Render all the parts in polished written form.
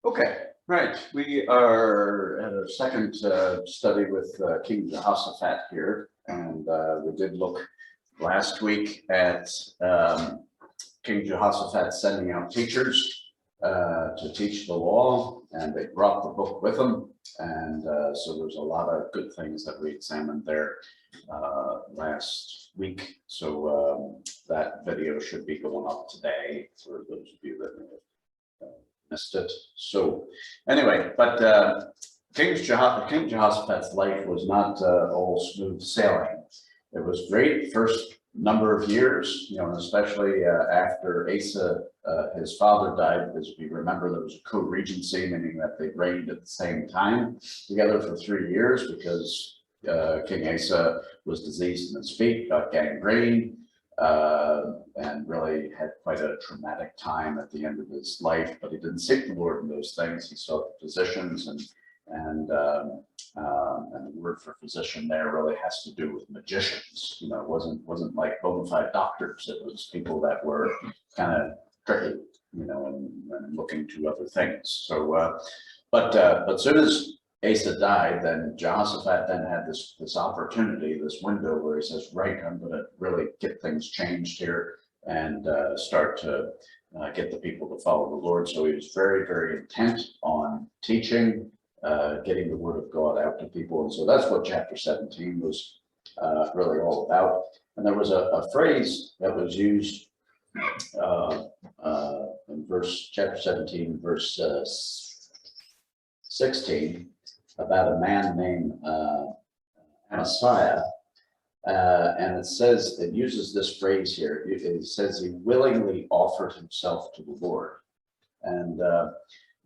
Okay, right. We are at a second study with King Jehoshaphat here, and we did look last week at King Jehoshaphat sending out teachers to teach the law, and they brought the book with them. And so there's a lot of good things that we examined there last week. So that video should be going up today for those of you that may have missed it. So anyway, but King Jehoshaphat's life was not all smooth sailing. It was great first number of years, you know, especially after Asa, his father died, because if you remember, there was a co-regency, meaning that they reigned at the same time together for 3 years, because King Asa was diseased in his feet, got gangrene, and really had quite a traumatic time at the end of his life. But he didn't seek the Lord in those things. He sought physicians, and the word for physician there really has to do with magicians. You know, it wasn't like bona fide doctors. It was people that were kind of tricky, you know, and looking to other things. So, but soon as Asa died, then Jehoshaphat then had this opportunity, this window where he says, right, I'm going to really get things changed here and start to get the people to follow the Lord. So he was very, very intent on teaching, getting the word of God out to people. And so that's what chapter 17 was really all about. And there was a phrase that was used in chapter 17, verse 16, about a man named Messiah. And it says, it uses this phrase here. It says he willingly offered himself to the Lord. And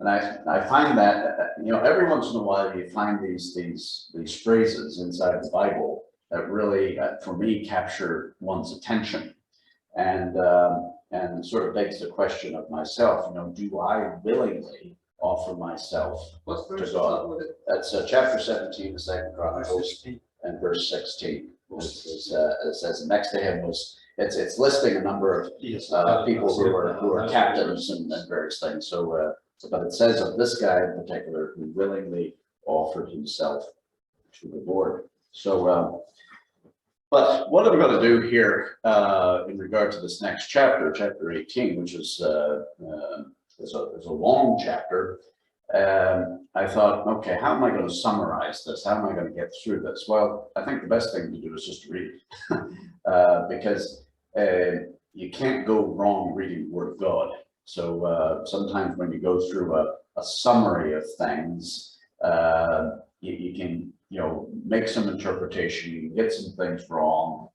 I find that, you know, every once in a while you find these phrases inside the Bible that really, for me, capture one's attention, and sort of begs the question of myself, you know, do I willingly offer myself to God? That's chapter 17 of 2 Chronicles and verse 16. It says next to him was, it's listing a number of people who are captains and various things. So, but it says of this guy in particular who willingly offered himself to the Lord. So, but what I'm going to do here in regard to this next chapter, chapter 18, which is a long chapter, I thought, okay, how am I going to summarize this? How am I going to get through this? Well, I think the best thing to do is just read, because you can't go wrong reading the Word of God. So sometimes when you go through a summary of things, you can, you know, make some interpretation, you can get some things wrong,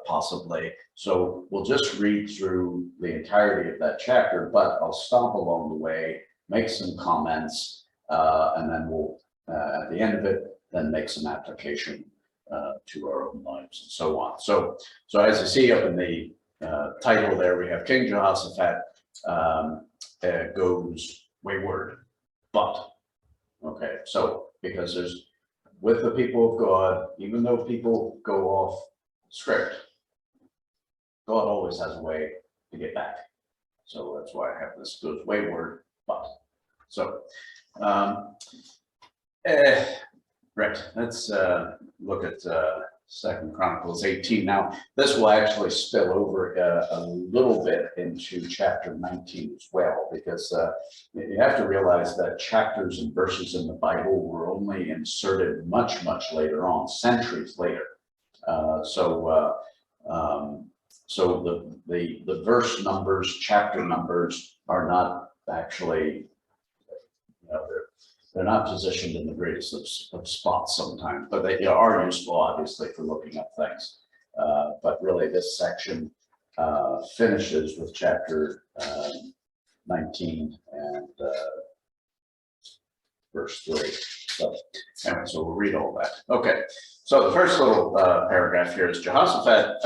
possibly. So we'll just read through the entirety of that chapter, but I'll stop along the way, make some comments, and then we'll, at the end of it, then make some application to our own lives and so on. So as you see up in the title there, we have King Jehoshaphat goes wayward, but, okay, so because there's, with the people of God, even though people go off script, God always has a way to get back. So that's why I have this goes wayward, but. So, right, let's look at 2 Chronicles 18. Now, this will actually spill over a little bit into chapter 19 as well, because you have to realize that chapters and verses in the Bible were only inserted much, much later on, centuries later. So the verse numbers, chapter numbers are not actually, you know, they're not positioned in the greatest of spots sometimes, but they are useful, obviously, for looking up things. But really, this section finishes with chapter 19 and verse 3. So anyway, so we'll read all that. Okay, so the first little paragraph here is Jehoshaphat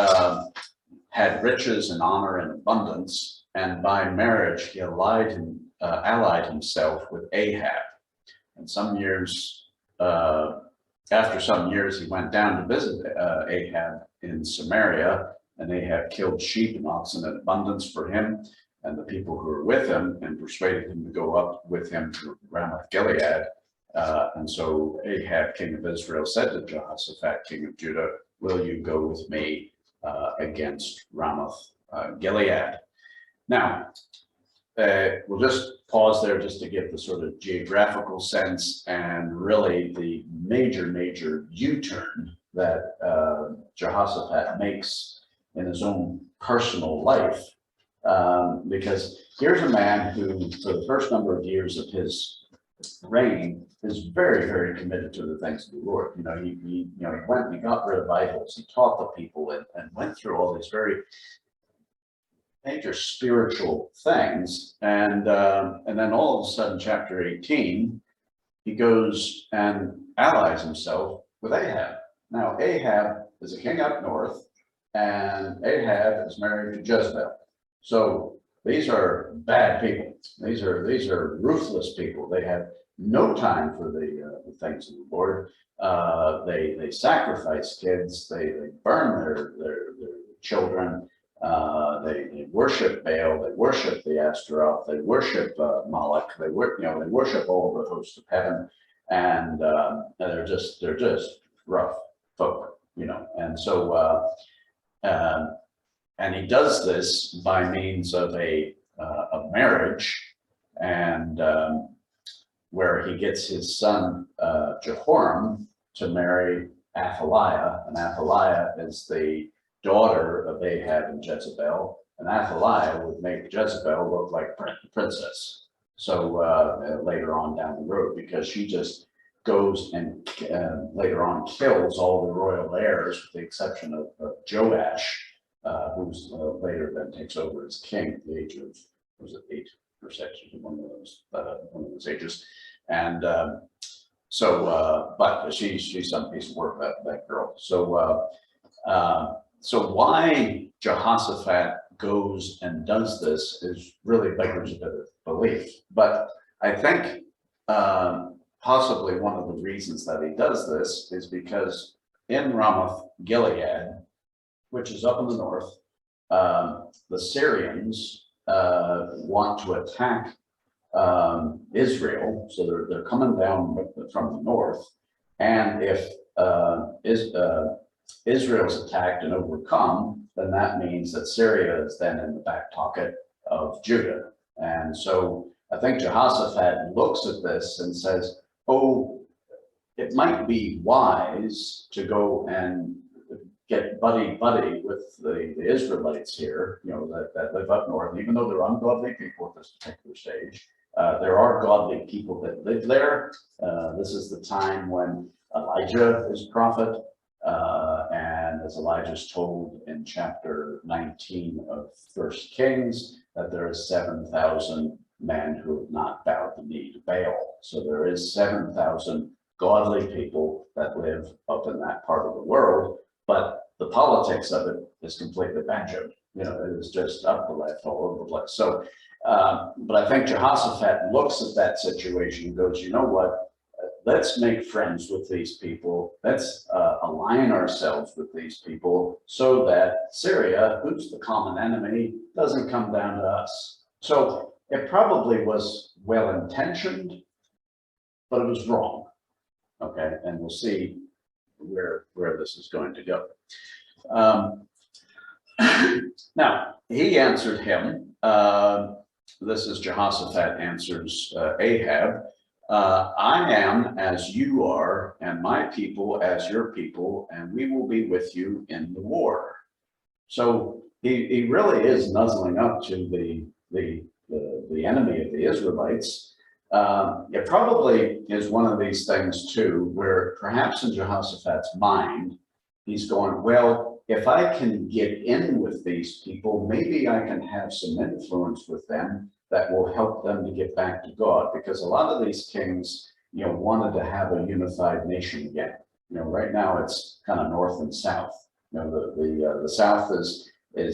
had riches and honor and abundance, and by marriage he allied himself with Ahab. And some years, after some years, he went down to visit Ahab in Samaria, and Ahab killed sheep and oxen in abundance for him, and the people who were with him, and persuaded him to go up with him to Ramoth Gilead. And so Ahab, king of Israel, said to Jehoshaphat, king of Judah, will you go with me against Ramoth Gilead? Now, we'll just pause there just to get the sort of geographical sense and really the major U-turn that Jehoshaphat makes in his own personal life. Because here's a man who, for the first number of years of his reign, is very committed to the things of the Lord. He went and he got rid of idols. He taught the people and went through all these very major spiritual things. And then all of a sudden, chapter 18, he goes and allies himself with Ahab. Now, Ahab is a king up north, and Ahab is married to Jezebel. So these are bad people. These are ruthless people. They have no time for the things of the Lord. They sacrifice kids. They burn their children. They worship Baal. They worship the Ashtaroth. They worship Moloch. They worship all the hosts of heaven, and they're just rough folk, And so and he does this by means of a marriage, and where he gets his son Jehoram to marry Athaliah, and Athaliah is the daughter of Ahab and Jezebel, and Athaliah would make Jezebel look like a princess. So later on down the road, because she just goes and later on kills all the royal heirs, with the exception of Joash, who's later then takes over as king at the age of, was it 8 or 6, one of those ages, and but she's some piece of work, that girl. So why Jehoshaphat goes and does this is really beggars a bit of belief. But I think possibly one of the reasons that he does this is because in Ramoth Gilead, which is up in the north, the Syrians want to attack Israel. So they're coming down from the north. And if Israel's attacked and overcome, then that means that Syria is then in the back pocket of Judah. And so I think Jehoshaphat looks at this and says, oh, it might be wise to go and get buddy with the Israelites here, that live up north, even though they're ungodly people at this particular stage. There are godly people that live there. This is the time when Elijah is prophet. And as Elijah's told in chapter 19 of 1 Kings, that there is 7,000 men who have not bowed the knee to Baal. So there is 7,000 godly people that live up in that part of the world, but the politics of it is completely banjoed. It is just up the left all over the place. So, but I think Jehoshaphat looks at that situation and goes, you know what? Let's make friends with these people. Let's align ourselves with these people so that Syria, who's the common enemy, doesn't come down to us. So it probably was well-intentioned, but it was wrong. Okay, and we'll see where this is going to go. Now, he answered him. This is Jehoshaphat answers Ahab. I am as you are, and my people as your people, and we will be with you in the war. So he really is nuzzling up to the enemy of the Israelites. It probably is one of these things too, where perhaps in Jehoshaphat's mind, he's going, well, if I can get in with these people, maybe I can have some influence with them that will help them to get back to God, because a lot of these kings, wanted to have a unified nation again. Right now it's kind of north and south. The south is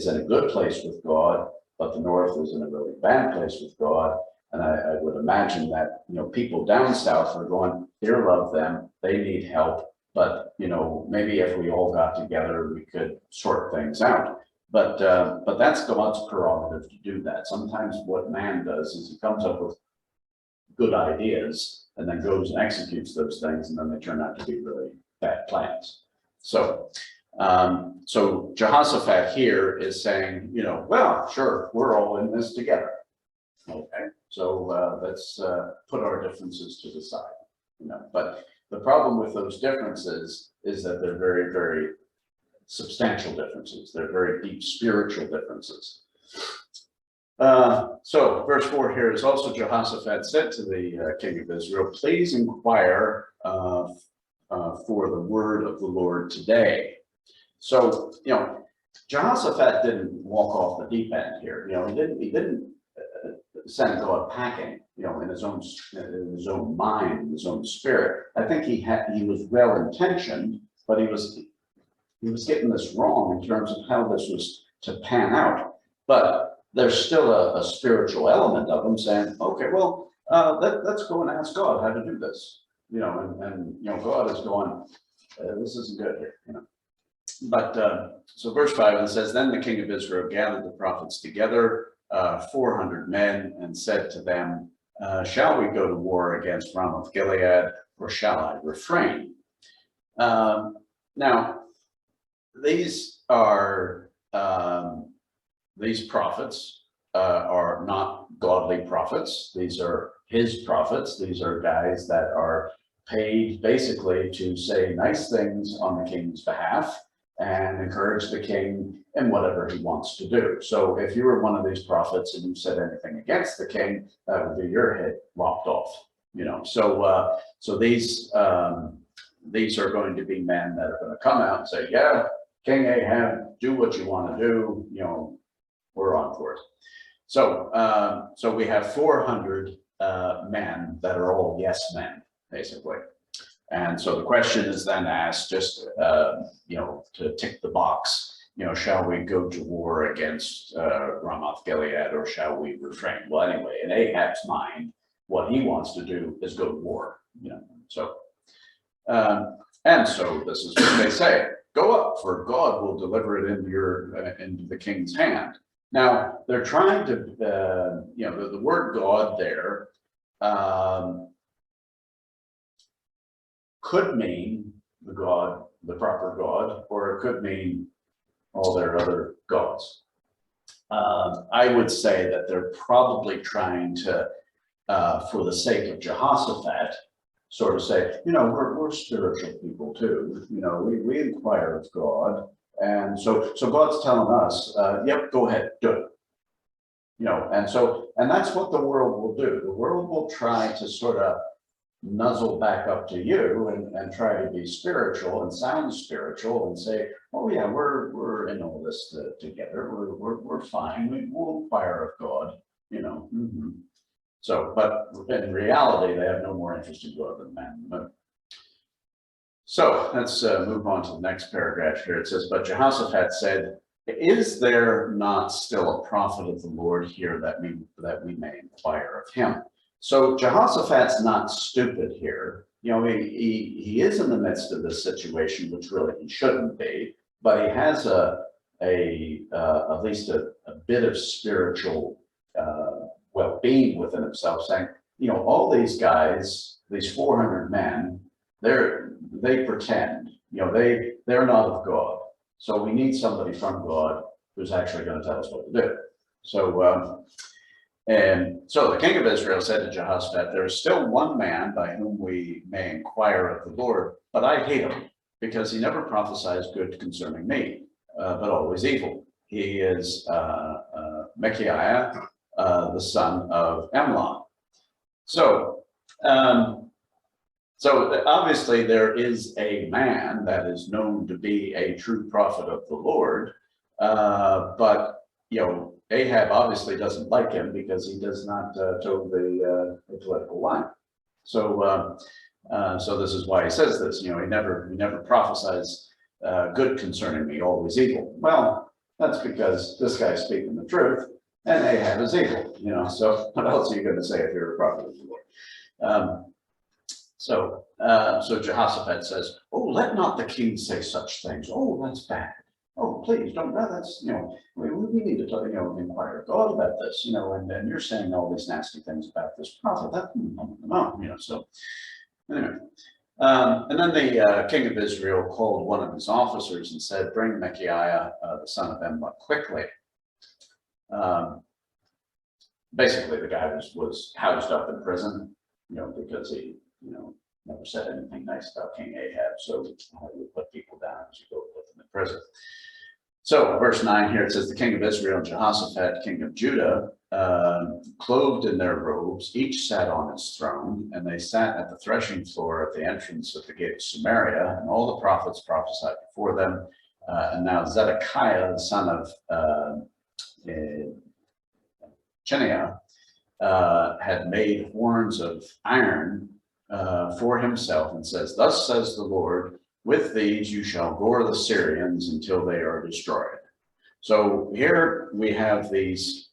in a good place with God, but the north is in a really bad place with God. And I would imagine that, people down south are going, dear love them, they need help. But, maybe if we all got together, we could sort things out. But that's God's prerogative to do that. Sometimes what man does is he comes up with good ideas and then goes and executes those things, and then they turn out to be really bad plans. So, so Jehoshaphat here is saying, well, sure, we're all in this together. Okay, so let's put our differences to the side. But the problem with those differences is that they're very, very substantial differences. They're very deep spiritual differences. So verse 4 here is also Jehoshaphat said to the king of Israel, please inquire for the word of the Lord today. So, Jehoshaphat didn't walk off the deep end here. He didn't send God packing, in his own mind, in his own spirit. I think he was well intentioned, but he was getting this wrong in terms of how this was to pan out. But there's still a spiritual element of him saying, okay, well, let's go and ask God how to do this. And God is going, this isn't good here. But so verse 5, it says, then the king of Israel gathered the prophets together, 400 men, and said to them, shall we go to war against Ramoth Gilead, or shall I refrain? Now, these prophets are not godly prophets. These are his prophets. These are guys that are paid basically to say nice things on the king's behalf and encourage the king in whatever he wants to do. So if you were one of these prophets and you said anything against the king, that would be your head lopped off. So these are going to be men that are going to come out and say, yeah, King Ahab, do what you want to do. We're on for it. So we have 400 men that are all yes men, basically. And so the question is then asked, just to tick the box, shall we go to war against Ramoth Gilead, or shall we refrain? Well, anyway, in Ahab's mind, what he wants to do is go to war. So and so this is what they say: go up, for God will deliver it into the king's hand. Now they're trying to, the word God there could mean the proper God, or it could mean all their other gods. I would say that they're probably trying to, for the sake of Jehoshaphat, sort of say, we're spiritual people too. We inquire of God, and so God's telling us, yep, go ahead, do it. And that's what the world will do. The world will try to sort of nuzzle back up to you and try to be spiritual and sound spiritual and say, oh yeah, we're in all this together. We're fine. We'll inquire of God. So, but in reality, they have no more interest in God than man. So let's move on to the next paragraph here. It says, but Jehoshaphat said, is there not still a prophet of the Lord here that we may inquire of him? So Jehoshaphat's not stupid here. He is in the midst of this situation, which really he shouldn't be, but he has at least a bit of spiritual well-being within himself, saying, all these guys, these 400 men, they pretend, they're not of God. So we need somebody from God who's actually going to tell us what to do. So, and so the king of Israel said to Jehoshaphat, there is still one man by whom we may inquire of the Lord, but I hate him, because he never prophesies good concerning me, but always evil. He is Micaiah, the son of Emlah. So, so obviously there is a man that is known to be a true prophet of the Lord, but Ahab obviously doesn't like him because he does not toe the political line. So, so this is why he says this. He never prophesies good concerning me, always evil. Well, that's because this guy's speaking the truth, and Ahab is evil. So what else are you going to say if you're a prophet of the Lord? So Jehoshaphat says, "Oh, let not the king say such things. Oh, that's bad. oh, please don't, no, that's, we need to, inquire God about this, and then you're saying all these nasty things about this prophet, that, no, so anyway. And then the king of Israel called one of his officers and said, bring Micaiah, the son of Imlah, quickly. Basically, the guy was housed up in prison, because he, never said anything nice about King Ahab. So you put people down as you go put them in prison. So verse 9 here, it says, the king of Israel and Jehoshaphat, king of Judah, clothed in their robes, each sat on his throne, and they sat at the threshing floor at the entrance of the gate of Samaria, and all the prophets prophesied before them. And now Zedekiah, the son of Chenaiah, had made horns of iron for himself, and says, thus says the Lord, with these you shall gore the Syrians until they are destroyed. So here we have these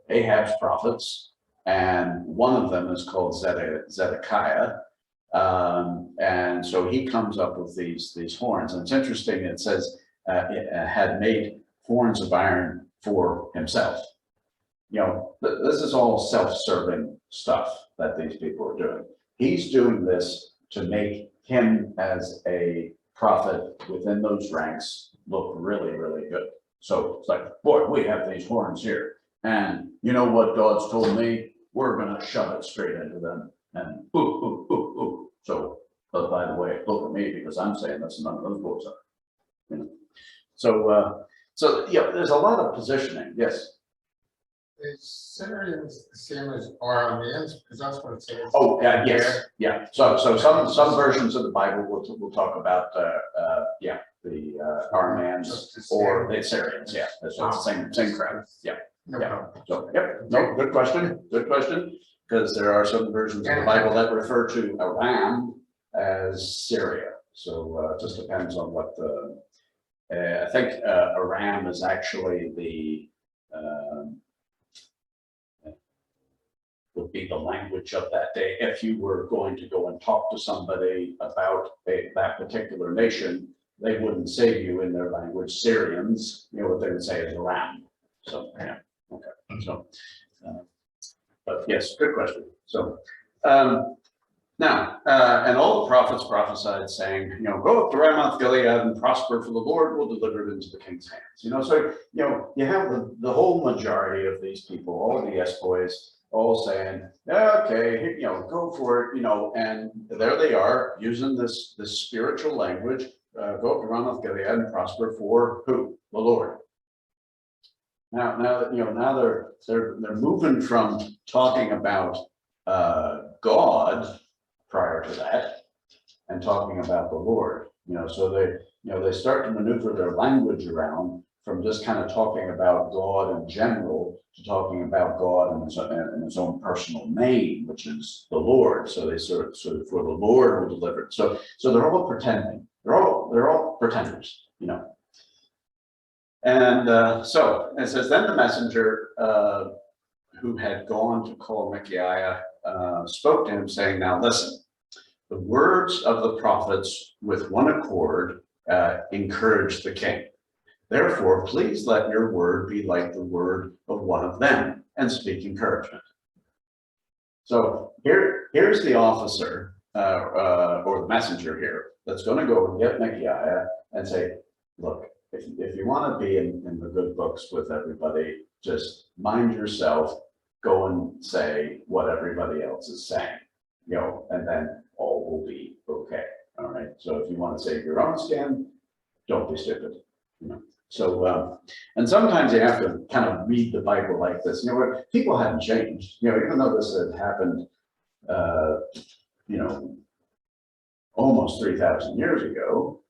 Ahab's prophets, and one of them is called Zedekiah. And so he comes up with these horns. And it's interesting, it says it had made horns of iron for himself. This is all self-serving stuff that these people are doing. He's doing this to make him as a prophet within those ranks look really, really good. So it's like, boy, we have these horns here. And you know what God's told me? We're going to shove it straight into them. And ooh, ooh, ooh, ooh. So, but by the way, look at me, because I'm saying this and none of those boys are. So there's a lot of positioning. Yes. Is Syrians the same as Arameans? Because that's what it says. Oh, yeah, yes, yeah. So some versions of the Bible will talk about the Arameans or the Syrians. Yeah, that's the same crowd. Yeah, yeah. So no, good question, because there are some versions of the Bible that refer to Aram as Syria. So it just depends on what the. I think Aram is actually the. Would be the language of that day. If you were going to go and talk to somebody about that particular nation, they wouldn't say to you in their language, Syrians, what they would say is Aram. So, yeah, okay. So, but yes, good question. So, now, and all the prophets prophesied saying, go up to Ramoth Gilead and prosper, for the Lord will deliver it into the king's hands. So, you have the whole majority of these people, all of the yes boys, all saying, okay, go for it, and there they are using this spiritual language, go up to Ramoth Gilead and prosper for who? The Lord. Now they're moving from talking about God prior to that and talking about the Lord. So they start to maneuver their language around from just kind of talking about God in general to talking about God in his own personal name, which is the Lord. So they sort of for the Lord will deliver it. So they're all pretending. They're all pretenders, And so it says, then the messenger who had gone to call Micaiah spoke to him, saying, now listen, the words of the prophets with one accord encourage the king. Therefore, please let your word be like the word of one of them and speak encouragement. So here's the officer or the messenger here that's going to go and get Micaiah and say, look, if you want to be in the good books with everybody, just mind yourself, go and say what everybody else is saying, and then all will be okay. All right. So if you want to save your own skin, don't be stupid. So, and sometimes you have to kind of read the Bible like this, where people haven't changed, even though this had happened, almost 3,000 years ago,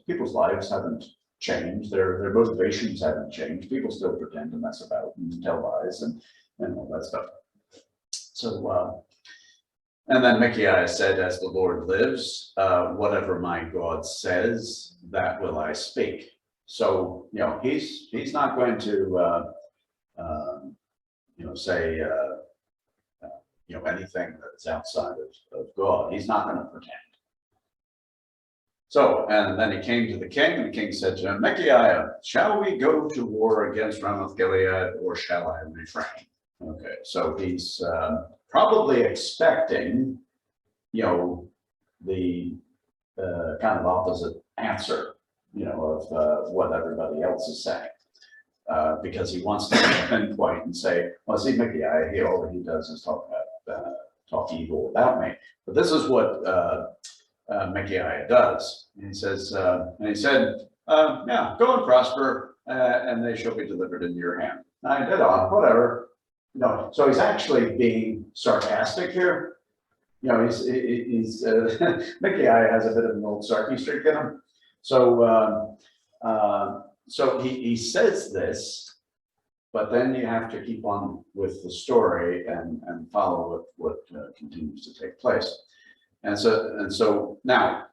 people's lives haven't changed. Their motivations haven't changed. People still pretend to mess about and tell lies and all that stuff. So, and then Micaiah said, as the Lord lives, whatever my God says, that will I speak. So, he's not going to, say, anything that's outside of God. He's not going to pretend. So, and then he came to the king, and the king said to him, Micaiah, shall we go to war against Ramoth Gilead, or shall I refrain? Okay, so he's probably expecting, the kind of opposite answer, of what everybody else is saying. Because he wants to pinpoint and say, well, see, Micaiah, all he does is talk evil about me. But this is what Micaiah does. He says, and he said, yeah, go and prosper, and they shall be delivered into your hand. I did on, whatever. So he's actually being sarcastic here. He's Micaiah has a bit of an old sarky streak in him. So so he says this, but then you have to keep on with the story and follow what continues to take place. And so now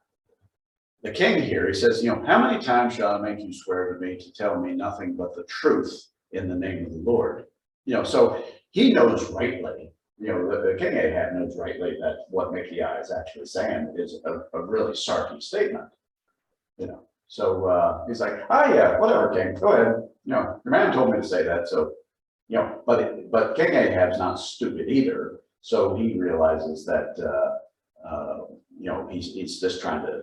the king here, he says, how many times shall I make you swear to me to tell me nothing but the truth in the name of the Lord? So he knows rightly, the king Ahab knows rightly that what Micaiah is actually saying is a really sarky statement, So he's like, yeah, whatever, king, go ahead. Your man told me to say that. So, but King Ahab's not stupid either. So he realizes that, he's just trying to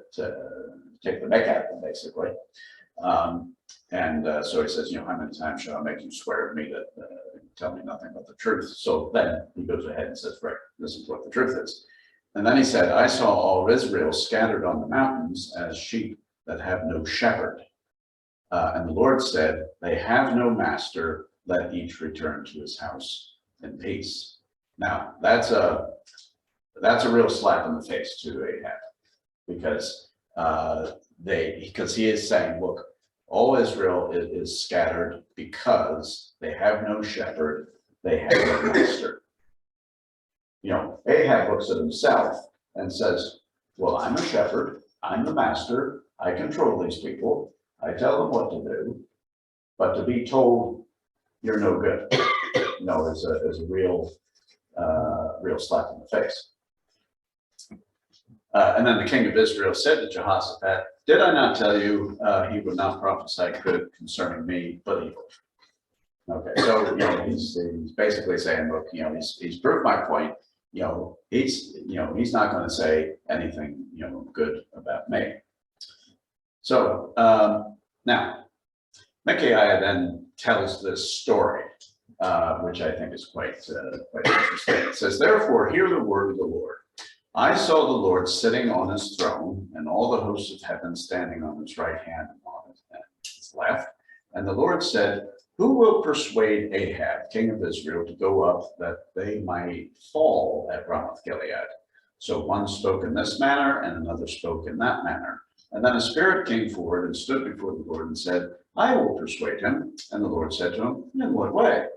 take the neck out of him, basically. So he says, how many times shall I make you swear to me that tell me nothing but the truth? So then he goes ahead and says, right, this is what the truth is. And then he said, I saw all Israel scattered on the mountains as sheep that have no shepherd. And the Lord said, they have no master, let each return to his house in peace. Now, that's a real slap in the face to Ahab, because he is saying, look, all Israel is scattered because they have no shepherd, they have no master. Ahab looks at himself and says, well, I'm a shepherd, I'm the master, I control these people, I tell them what to do, but to be told you're no good, is a real slap in the face. And then the king of Israel said to Jehoshaphat, did I not tell you he would not prophesy good concerning me, but evil? Okay, so he's basically saying, look, he's proved my point. He's not going to say anything good about me. So now Micaiah then tells this story, which I think is quite interesting. It says, therefore, hear the word of the Lord. I saw the Lord sitting on his throne, and all the hosts of heaven standing on his right hand and on his left. And the Lord said, who will persuade Ahab, king of Israel, to go up that they might fall at Ramoth Gilead? So one spoke in this manner, and another spoke in that manner. And then a spirit came forward and stood before the Lord and said, I will persuade him. And the Lord said to him, in what way?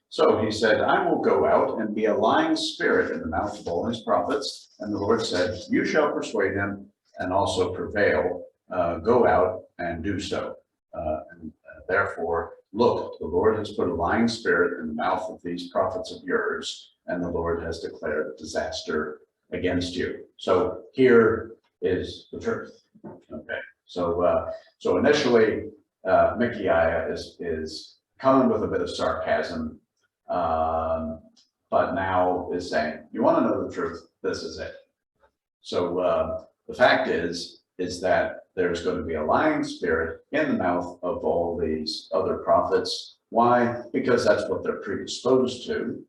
So he said, I will go out and be a lying spirit in the mouth of all his prophets. And the Lord said, you shall persuade him and also prevail. Go out and do so. Therefore, look, the Lord has put a lying spirit in the mouth of these prophets of yours, and the Lord has declared disaster against you. So here is the truth. Okay, so initially, Micaiah is coming with a bit of sarcasm, but now is saying, you want to know the truth, this is it. So the fact is that there's going to be a lying spirit in the mouth of all these other prophets. Why? Because that's what they're predisposed to.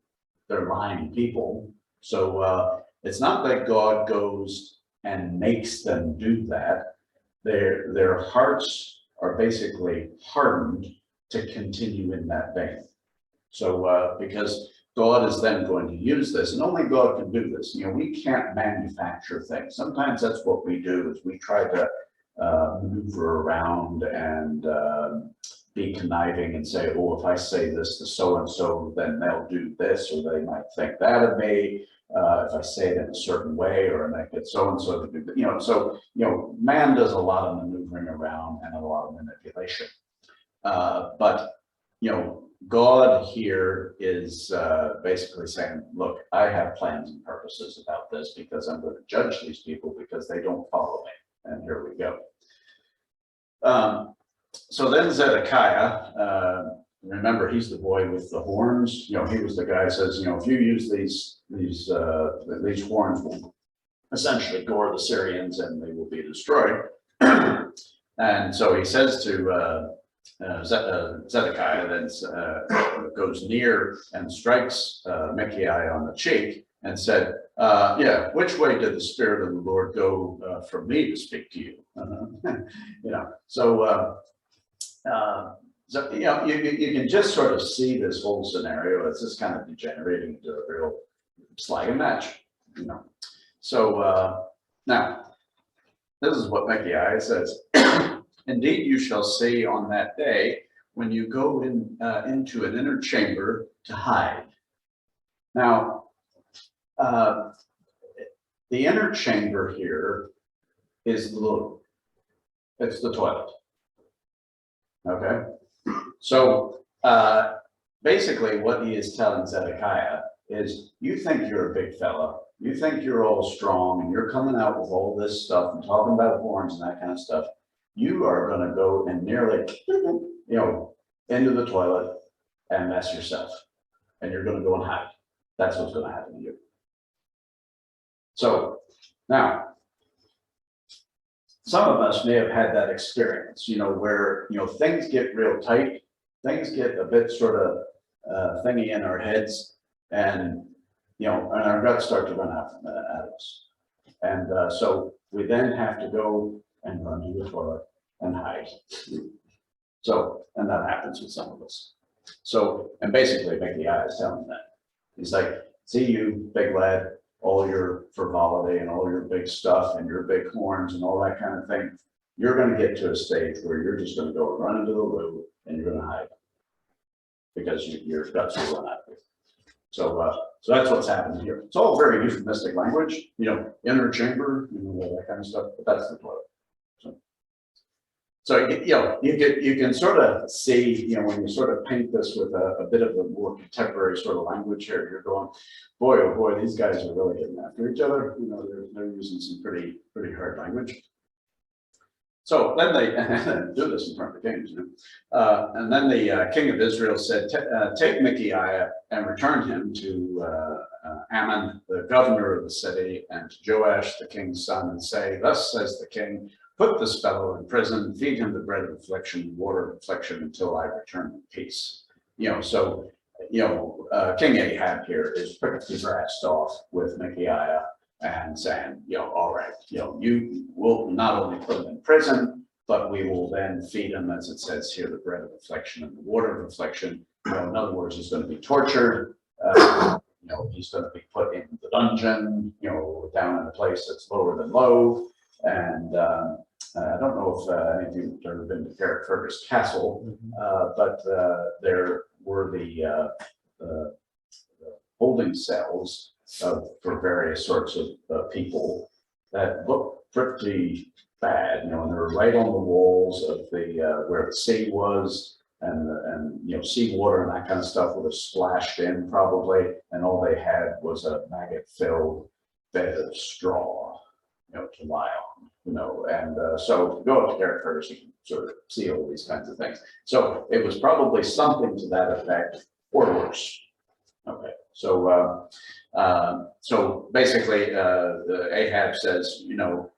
They're lying people. So it's not that God goes and makes them do that. Their hearts are basically hardened to continue in that vein. So because God is then going to use this, and only God can do this. We can't manufacture things. Sometimes that's what we do, is we try to maneuver around and be conniving and say, oh, if I say this to so-and-so, then they'll do this, or they might think that of me. If I say it in a certain way, or I might get so-and-so to do that. So man does a lot of maneuvering around and a lot of manipulation. But God here is basically saying, look, I have plans and purposes about this, because I'm going to judge these people because they don't follow me. And here we go. So then Zedekiah, remember, he's the boy with the horns. You know, he was the guy who says, you know, if you use these horns will essentially gore the Syrians and they will be destroyed. And so he says to Zedekiah, then goes near and strikes Micaiah on the cheek and said, yeah, which way did the Spirit of the Lord go from me to speak to you? You know, so you know, you can just sort of see this whole scenario. It's just kind of degenerating into a real slag and match, you know. So now, this is what Micaiah says. Indeed, you shall see on that day when you go into an inner chamber to hide. Now, the inner chamber here is the loo. It's the toilet. Okay. So basically what he is telling Zedekiah is, you think you're a big fella, you think you're all strong and you're coming out with all this stuff and talking about horns and that kind of stuff. You are going to go and nearly, you know, into the toilet and mess yourself. And you're going to go and hide. That's what's going to happen to you. So now, some of us may have had that experience, you know, where, you know, things get real tight, things get a bit sort of thingy in our heads, and, you know, and our guts start to run out at us. And so we then have to go and run to the toilet and hide. So, and that happens with some of us. So, and basically Micaiah is telling that. He's like, see you, big lad, all your frivolity and all your big stuff and your big horns and all that kind of thing. You're going to get to a stage where you're just going to go run into the loo and you're going to hide because your guts will run out of you. So, so that's what's happening here. It's all very euphemistic language, you know, inner chamber, you know, that kind of stuff, but that's the toilet. So you know, you can sort of see, you know, when you sort of paint this with a bit of a more contemporary sort of language here, you're going, boy, oh boy, these guys are really getting after each other. You know, they're using some pretty hard language. So then they do this in front of the kings, you know. And then the king of Israel said, take Micaiah and return him to Ammon, the governor of the city, and to Joash, the king's son, and say, thus says the king, put this fellow in prison, feed him the bread of affliction, water of affliction, until I return in peace. You know, so, you know, King Ahab here is pretty brassed off with Micaiah and saying, you know, all right, you know, you will not only put him in prison, but we will then feed him, as it says here, the bread of affliction and the water of affliction. You know, in other words, he's going to be tortured. You know, he's going to be put in the dungeon, you know, down in a place that's lower than low. And I don't know if any of you have ever been to Carrickfergus Castle, but there were the holding cells for various sorts of people that looked pretty bad, you know, and they were right on the walls of the where the sea was, and you know, seawater and that kind of stuff would have splashed in probably, and all they had was a maggot-filled bed of straw, you know, to lie on, you know, and so go up to Carrickfergus, you can sort of see all these kinds of things. So it was probably something to that effect, or worse. Okay, so so basically, the Ahab says, you know,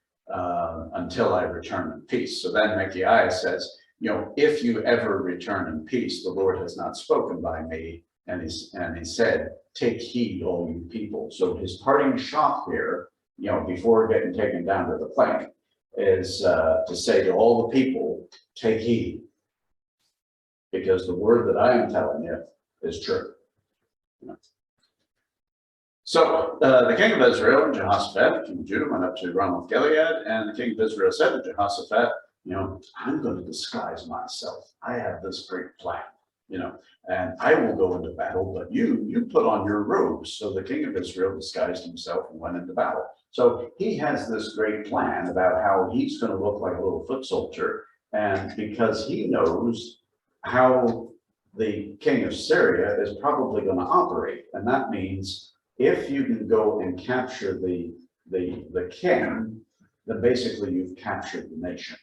until I return in peace. So then Micaiah says, you know, if you ever return in peace, the Lord has not spoken by me. And he said, take heed, all you people. So his parting shot here, you know, before getting taken down to the plank, is to say to all the people, take heed, because the word that I am telling you is true. You know? So the king of Israel, Jehoshaphat, king of Judah, went up to Ramoth Gilead, and the king of Israel said to Jehoshaphat, you know, I'm going to disguise myself. I have this great plan, you know, and I will go into battle, but you put on your robes. So the king of Israel disguised himself and went into battle. So he has this great plan about how he's going to look like a little foot soldier. And because he knows how the king of Syria is probably going to operate. And that means if you can go and capture the king, then basically you've captured the nation.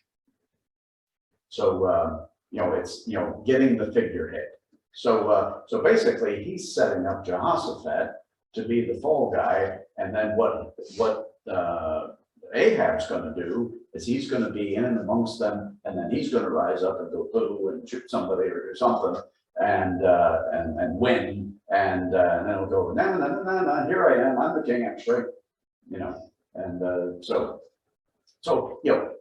So, it's, getting the figurehead. So basically he's setting up Jehoshaphat to be the fall guy. And then what Ahab's going to do is he's going to be in and amongst them, and then he's going to rise up and go boo and shoot somebody or do something and win. And then he'll go, no, here I am, I'm the king actually, and so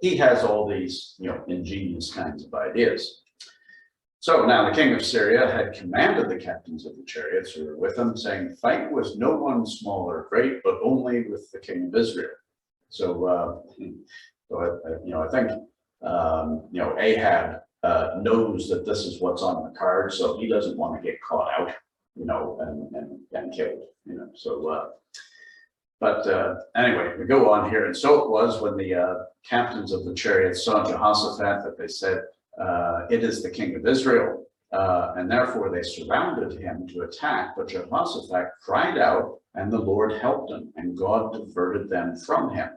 he has all these, ingenious kinds of ideas. So now the king of Syria had commanded the captains of the chariots who were with him, saying, fight with no one small or great, but only with the king of Israel. So, I think, Ahab knows that this is what's on the card, so he doesn't want to get caught out, and killed, But anyway, we go on here. And so it was when the captains of the chariots saw Jehoshaphat that they said, it is the king of Israel. And therefore they surrounded him to attack. But Jehoshaphat cried out, and the Lord helped him, and God diverted them from him.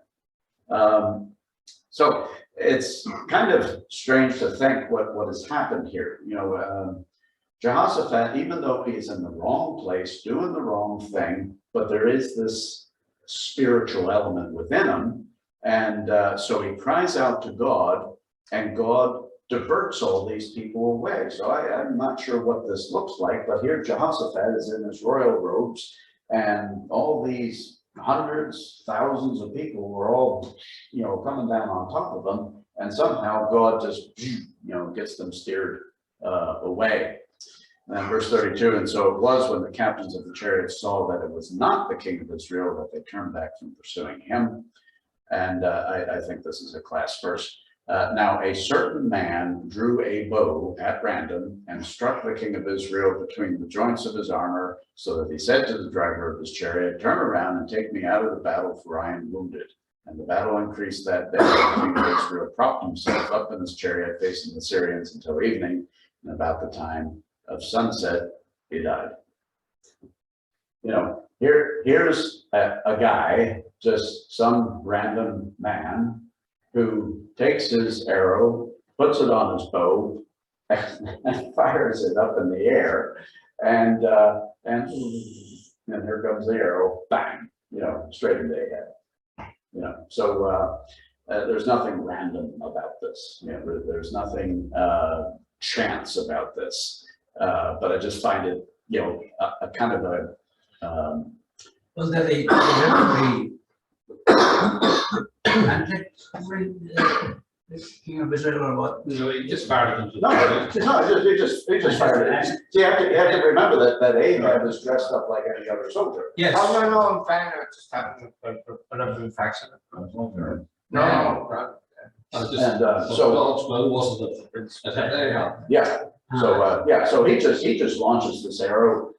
So it's kind of strange to think what has happened here. Jehoshaphat, even though he's in the wrong place, doing the wrong thing, but there is this spiritual element within him. And so he cries out to God, and God diverts all these people away. So I'm not sure what this looks like, but here Jehoshaphat is in his royal robes, and all these hundreds, thousands of people were all, coming down on top of them, and somehow God just, gets them steered away. And then verse 32, and so it was when the captains of the chariots saw that it was not the king of Israel that they turned back from pursuing him. And I think this is a class verse. Now a certain man drew a bow at random and struck the king of Israel between the joints of his armor, so that he said to the driver of his chariot, turn around and take me out of the battle, for I am wounded. And the battle increased that day. The king of Israel propped himself up in his chariot facing the Syrians until evening, and about the time of sunset, he died. Here's a guy, just some random man, who takes his arrow, puts it on his bow, and fires it up in the air, and here comes the arrow, bang, straight in the head. So there's nothing random about this. There's nothing chance about this. But I just find it, a kind of a. Was that a the king of Israel or what? No, he just fired them. No, he just fired it. So you have to remember that Ahab is dressed up like any other soldier. Yes. Oh, no, I'm fine. I just happened to put up in faction. No. And so God's will wasn't the prince. yeah, so he just launches this arrow,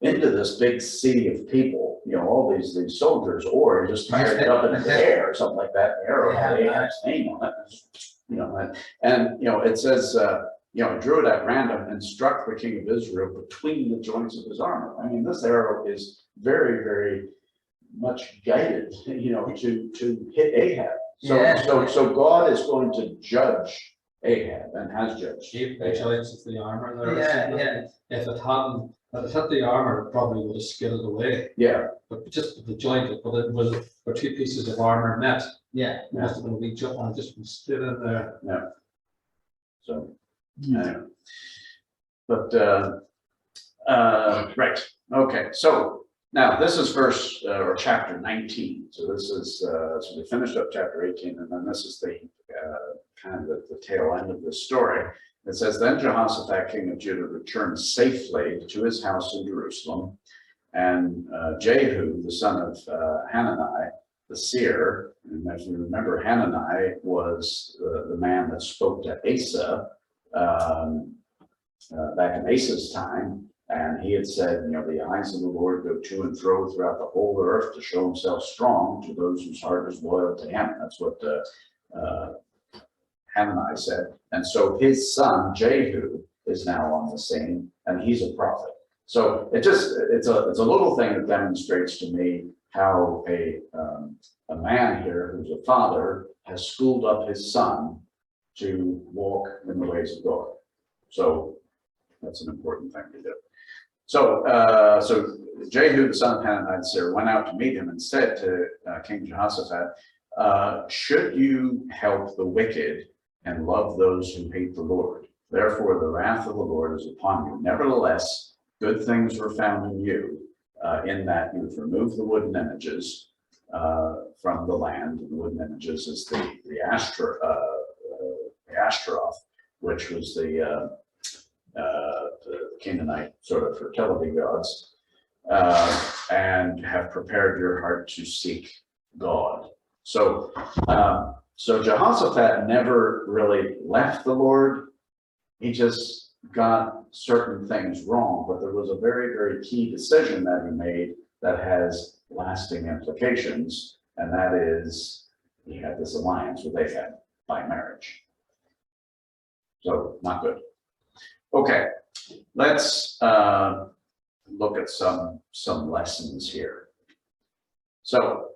into this big sea of people, all these soldiers, or he just fired it up in the air or something like that. The arrow had Ahab's name on it, and it says, drew it at random and struck the king of Israel between the joints of his armor. I mean, this arrow is very, very much guided, to hit Ahab. So God is going to judge Ahab and has judged. The joints of the armor there. If it hit the armor, it probably would have skidded away. Yeah. But just the joint, but it was for two pieces of armor met. Yeah. It must have been a wee jump and just stood in there. Yeah. So, anyway. But right. Okay. So now this is verse or chapter 19. So this is so we finished up chapter 18, and then this is the kind of the tail end of this story. It says, then Jehoshaphat, king of Judah, returned safely to his house in Jerusalem, and Jehu, the son of Hanani, the seer, and if you remember, Hanani was the man that spoke to Asa back in Asa's time, and he had said, the eyes of the Lord go to and fro throughout the whole earth to show himself strong to those whose heart is loyal to him. That's what Hanani said. And so his son Jehu is now on the scene, and he's a prophet. So it's a little thing that demonstrates to me how a man here who's a father has schooled up his son to walk in the ways of God. So that's an important thing to do. So, Jehu, the son of Hananiah, went out to meet him and said to King Jehoshaphat, should you help the wicked and love those who hate the Lord? Therefore, the wrath of the Lord is upon you. Nevertheless, good things were found in you, in that you've removed the wooden images from the land. And the wooden images is the Ashtaroth, which was the Canaanite sort of fertility gods, and have prepared your heart to seek God. So, so Jehoshaphat never really left the Lord. He just got certain things wrong, but there was a very, very key decision that he made that has lasting implications, and that is he had this alliance with Ahab by marriage. So not good. Okay, let's look at some lessons here. So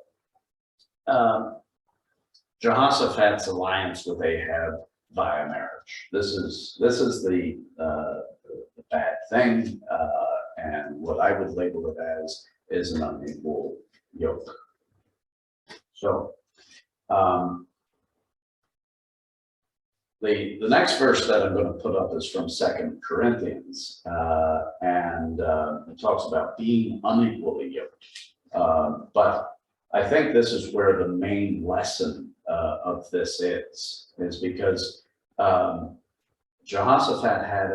Jehoshaphat's alliance with Ahab via marriage. This is the bad thing, and what I would label it as is an unequal yoke. So the next verse that I'm going to put up is from 2 Corinthians, and it talks about being unequally yoked. But I think this is where the main lesson of this is because Jehoshaphat had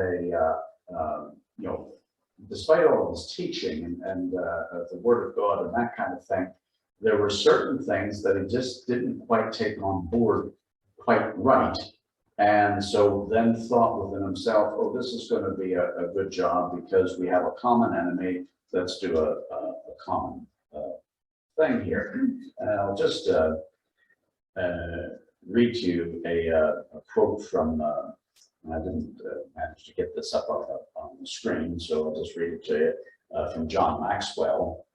despite all of his teaching and the word of God and that kind of thing, there were certain things that he just didn't quite take on board quite right. And so then thought within himself, oh, this is going to be a good job because we have a common enemy. Let's do a common thing here. And I'll just read to you a quote from, I didn't manage to get this up on the screen, so I'll just read it to you, from John Maxwell,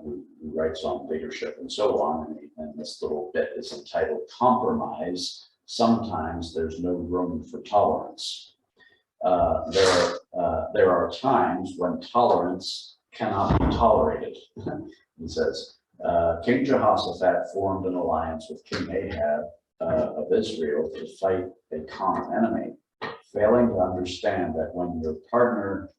who writes on leadership and so on. And this little bit is entitled Compromise. Sometimes there's no room for tolerance. There are times when tolerance cannot be tolerated. He says, King Jehoshaphat formed an alliance with King Ahab of Israel to fight a common enemy, failing to understand that when you partner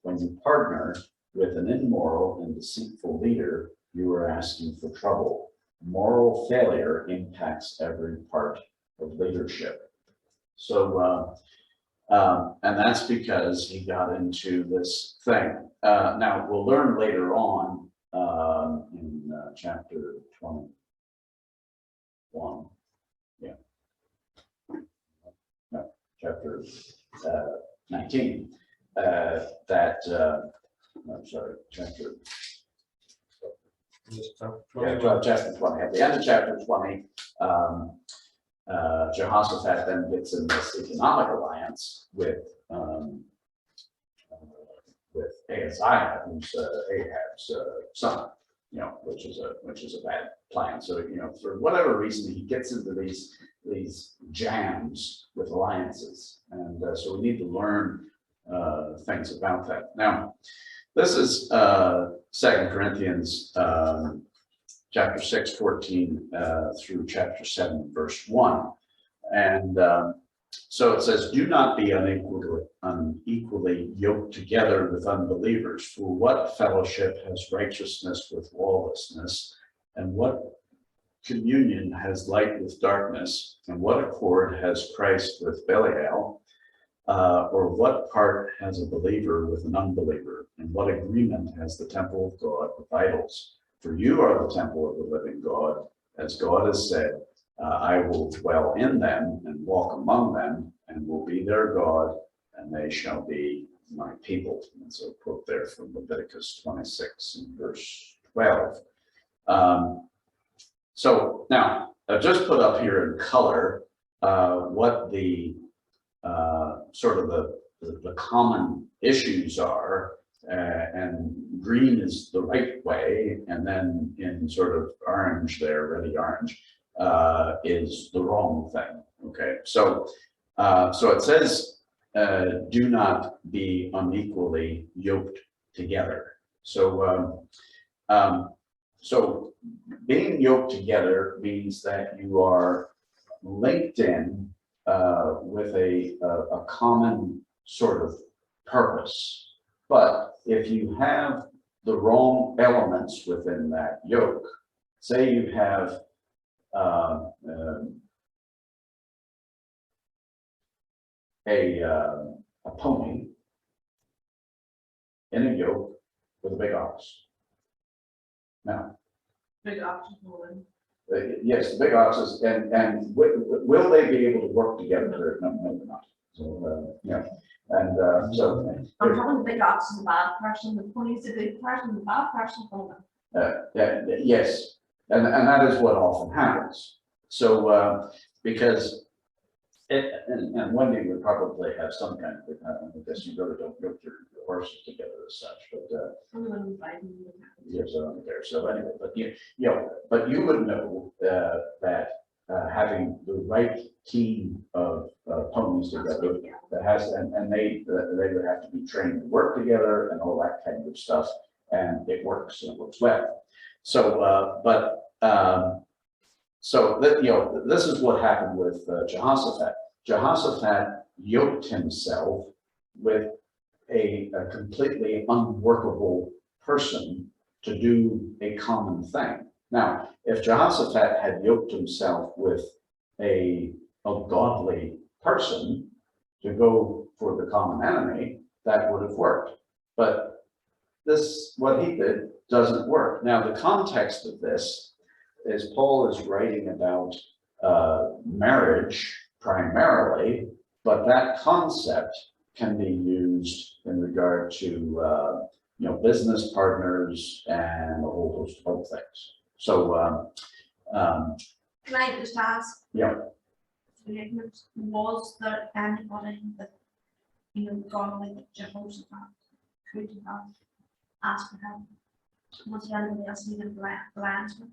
with an immoral and deceitful leader, you are asking for trouble. Moral failure impacts every part of leadership. So, and that's because he got into this thing. Now, we'll learn later on in chapter 21, yeah, no, chapter 19, I'm sorry, chapter 20. At the end of chapter 20, Jehoshaphat then gets in this economic alliance with Ahaziah, who's Ahab's son, which is a bad plan. So for whatever reason, he gets into these jams with alliances, and so we need to learn things about that. Now, this is 2 Corinthians chapter 6, 14 through chapter 7, verse 1. And so it says, do not be unequally yoked together with unbelievers. For what fellowship has righteousness with lawlessness? And what communion has light with darkness? And what accord has Christ with Belial? Or what part has a believer with an unbeliever? And what agreement has the temple of God with idols? For you are the temple of the living God, as God has said, I will dwell in them and walk among them, and will be their God, and they shall be my people. And so a quote there from Leviticus 26 and verse 12. So now, I've just put up here in color what the sort of the common issues are, and green is the right way, and then in sort of orange there, really orange, is the wrong thing. Okay, so So it says, do not be unequally yoked together. So, so being yoked together means that you are linked in with a common sort of purpose. But if you have the wrong elements within that yoke, say you have a pony in a yoke with a big ox. Now, Big option for yes, the big oxes, and will they be able to work together? No, no, they're not. So, yeah, and so. I'm probably the big ox is a bad person, the pony's a good person, the bad person for them. Yeah, yes, and that is what often happens. So, because and Wendy would probably have some kind of, I guess you really don't yoke your horses together as such, but yes, there. So anyway, but you know, but you would know that having the right team of ponies together that has, and they would have to be trained to work together and all that kind of stuff, and it works well. So, so that, you know, this is what happened with Jehoshaphat. Jehoshaphat yoked himself with a completely unworkable person to do a common thing. Now, if Jehoshaphat had yoked himself with a godly person to go for the common enemy, that would have worked. But this, what he did, doesn't work. Now, the context of this is Paul is writing about marriage primarily, but that concept can be used in regard to you know, business partners and a whole host of other things. So Can I just ask? Yeah. Was there anybody that, you know, godly that Jehoshaphat could have asked for help? Was there anybody else needed lands with?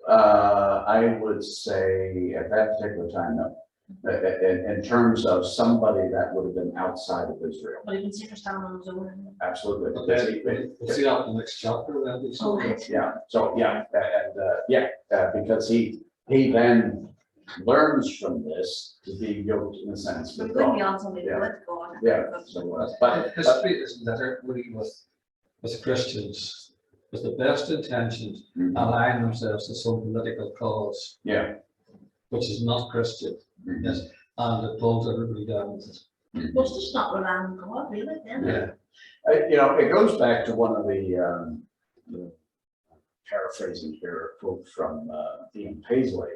I would say at that particular time, no. In terms of somebody that would have been outside of Israel, But even secret stand on his own. absolutely. But then, we'll see that in the next chapter, that'll be Oh, something. right. Yeah, so yeah, and because he then learns from this to be yoked in a sense We're with going God. beyond something Yeah. with God. Yeah, so, but History is literally with Christians, with the best intentions, align themselves to some political cause, yeah. which is not Christian, yes, and it pulls everybody down with it. Was just not relying on God, really, then? Yeah. You know, it goes back to one of the paraphrasing here, a quote from Ian Paisley,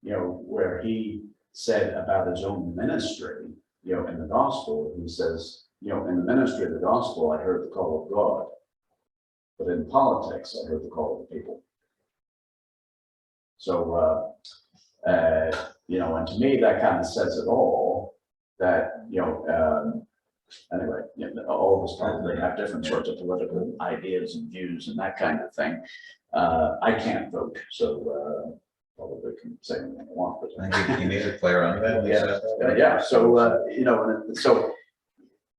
you know, where he said about his own ministry, you know, in the gospel, he says, you know, in the ministry of the gospel, I heard the call of God, but in politics, I heard the call of the people. So, you know, and to me, that kind of says it all, that, you know, anyway, you know, all of us probably have different sorts of political ideas and views and that kind of thing. I can't vote, so probably can say anything I want. But I think you made it clear on that. yeah. So you know, and so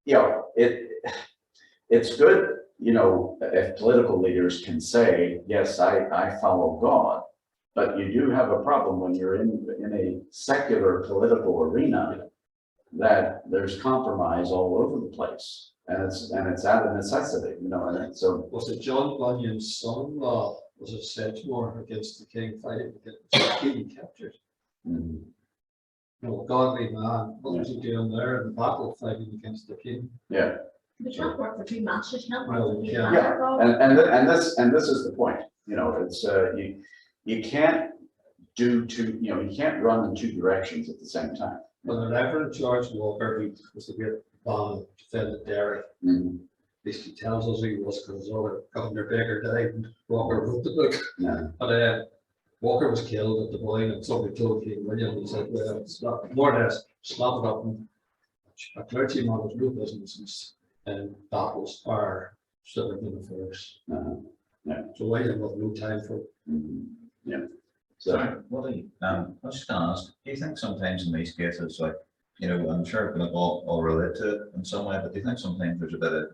you know, it's good, you know, if political leaders can say, yes, I follow God, but you do have a problem when you're in a secular political arena, that there's compromise all over the place, and it's out of necessity, you know, and so. Was it John Bunyan's son-in-law, was it Sedgemoor against the king fighting to get the king captured? Mm, You know, a godly man, what was he doing there in the battle fighting against the king? yeah. We can't work for 2 masters, can't Well, work for 2 yeah. masters. And this is the point, you know, it's you can't do two, you know, you can't run in 2 directions at the same time. When the Reverend George Walker, who was the great bomb defended Derry, Mm, basically tells us he was because his other Governor Baker died and Walker wrote the book. no, But Walker was killed at the Boyne, and somebody told King William, he said, well, it's not, more or less, slap it up. And a clergyman has no business in battles or civilian affairs. no, So William had no time for it. yeah. So, Sorry, what do you, I was just gonna ask, do you think sometimes in these cases, like, you know, I'm sure we all relate to it in some way, but do you think sometimes there's a bit of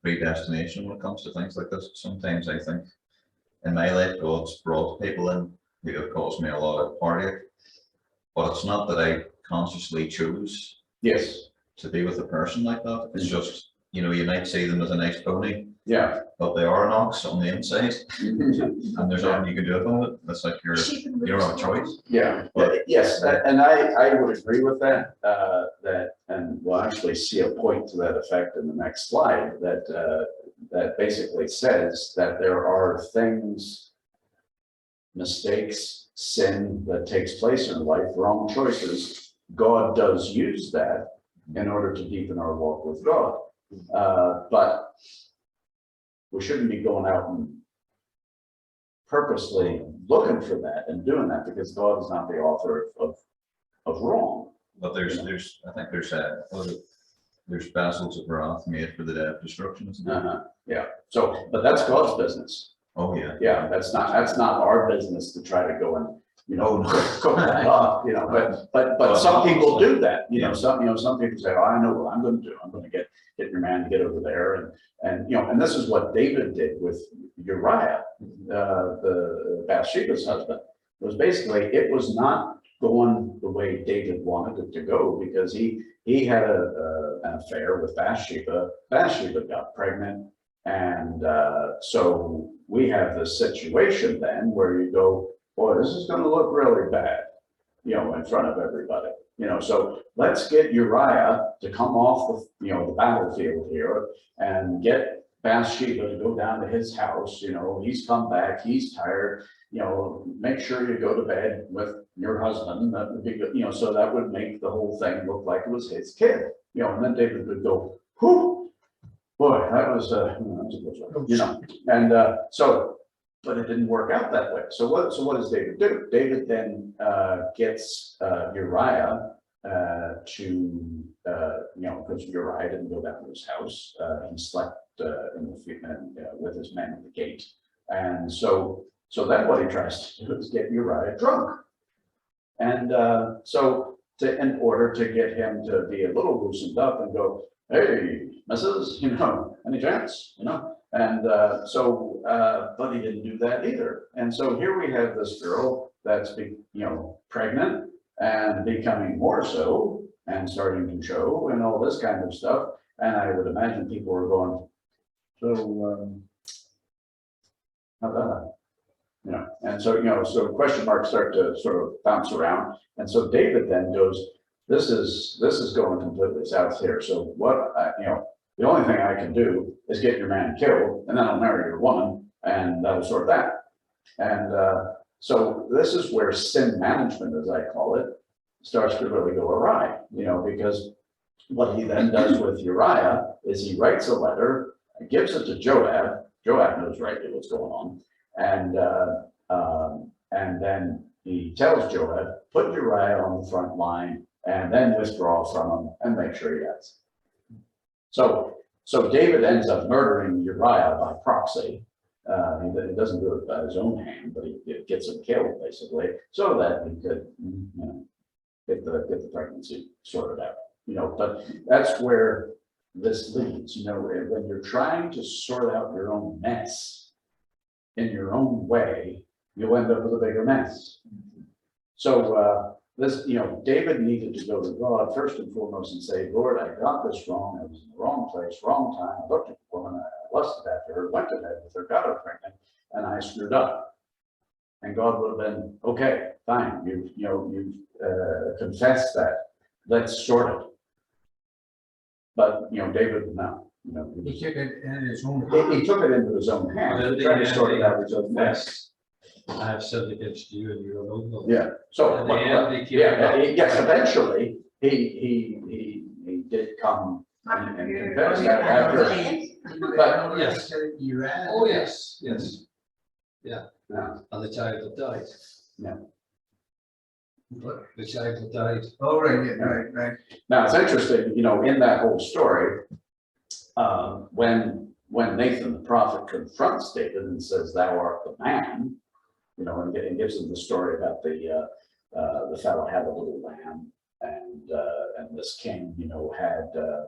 predestination when it comes to things like this? Sometimes I think in my life, God's brought people in who have caused me a lot of heartache, but it's not that I consciously chose yes, to be with a person like that. It's just, you know, you might see them as a nice pony, yeah. but they are an ox on the inside, and there's nothing you can do about it. That's like your, you don't have a choice. Yeah, but yes, and I would agree with that, and we'll actually see a point to that effect in the next slide, that basically says that there are things, mistakes, sin that takes place in life, wrong choices. God does use that in order to deepen our walk with God. But we shouldn't be going out and purposely looking for that and doing that, because God is not the author of wrong. But I think there's vessels of wrath made for the day of destruction. Isn't there? Yeah, so, but that's God's business. Oh, yeah. Yeah, that's not our business to try to go and, you know, go that up, you know, but some people do that, you know, some people say, oh, I know what I'm gonna do. I'm gonna get your man to get over there, and you know, and this is what David did with Uriah, the Bathsheba's husband. It was basically, it was not going the way David wanted it to go, because he had an affair with Bathsheba. Bathsheba got pregnant, and so we have this situation then where you go, boy, this is going to look really bad, you know, in front of everybody, you know. So let's get Uriah to come off the battlefield here and get Bathsheba to go down to his house. You know, he's come back, he's tired. You know, make sure you go to bed with your husband. That would be good, you know. So that would make the whole thing look like it was his kid, you know. And then David would go, whew, boy, that was a good one, you know. And so. But it didn't work out that way. So what does David do? David then gets Uriah to because Uriah didn't go down to his house. He slept with his men at the gate, and so then what he tries to do is get Uriah drunk, and in order to get him to be a little loosened up and go, hey, missus, you know, any chance, you know. And but he didn't do that either. And so here we have this girl that's pregnant and becoming more so and starting to show and all this kind of stuff. And I would imagine people were going, so how about that? You know, and so so question marks start to sort of bounce around. And so David then goes, this is going completely south here. So what the only thing I can do is get your man killed, and then I'll marry your woman, and that'll sort that. And so this is where sin management, as I call it, starts to really go awry, you know, because what he then does with Uriah is he writes a letter, gives it to Joab. Joab knows rightly what's going on, and then he tells Joab, put Uriah on the front line, and then withdraw from him and make sure he dies. So David ends up murdering Uriah by proxy. He doesn't do it by his own hand, but he gets him killed basically, so that he could, get the pregnancy sorted out. You know, but that's where this leads. You know, when you're trying to sort out your own mess in your own way, you'll end up with a bigger mess. So David needed to go to God first and foremost and say, Lord, I got this wrong. I was in the wrong place, wrong time. I looked at the woman, I lusted after her, went to bed with her, got her pregnant, and I screwed up. And God would have been, okay, fine. You've confessed that. Let's sort it. But David, no. He took it in his own He hand. took it into his own hands, trying to sort it out his own mess. I have sinned against you and you alone. Yeah. So And they came yes, eventually he did come and confess that after. But yes. You ran. Oh, yes, yes. Yeah, yeah, and the child that died. Yeah. The child that died. Oh, right, yeah, right. Now it's interesting, in that whole story, when Nathan the prophet confronts David and says, "Thou art the man," you know, and it gives them the story about the fellow had a little lamb, and this king, you know, had a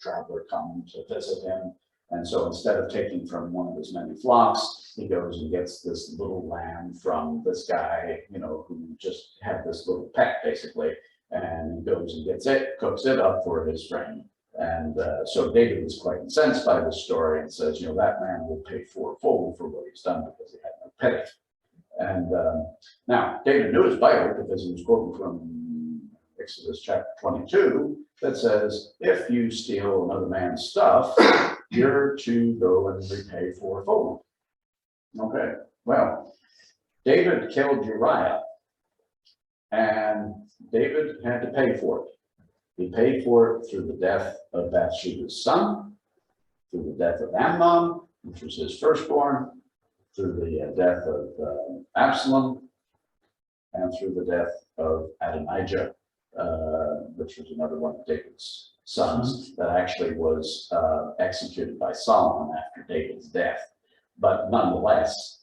traveler come to visit him. And so instead of taking from one of his many flocks, he goes and gets this little lamb from this guy, you know, who just had this little pet basically, and he goes and gets it, cooks it up for his friend. And so David was quite incensed by this story and says, you know, that man will pay fourfold for what he's done because he had no pity. And now David knew his Bible because he was quoting from Exodus chapter 22 that says, if you steal another man's stuff, you're to go and repay fourfold. Okay, well, David killed Uriah, and David had to pay for it. He paid for it through the death of Bathsheba's son, through the death of Amnon, which was his firstborn, through the death of Absalom, and through the death of Adonijah, which was another one of David's sons that actually was executed by Solomon after David's death. But nonetheless,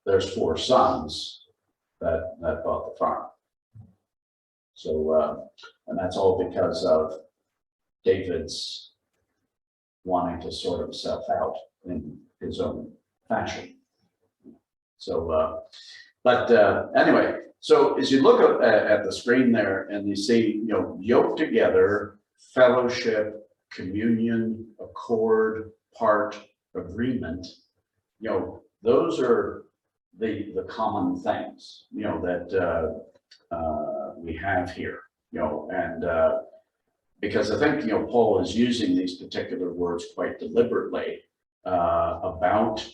there's 4 sons that bought the farm. So, and that's all because of David's wanting to sort himself out in his own fashion. So, anyway, so as you look at the screen there and you see, you know, yoked together, fellowship, communion, accord, part, agreement, you know, those are the common things, you know, that we have here, you know, and because I think, you know, Paul is using these particular words quite deliberately about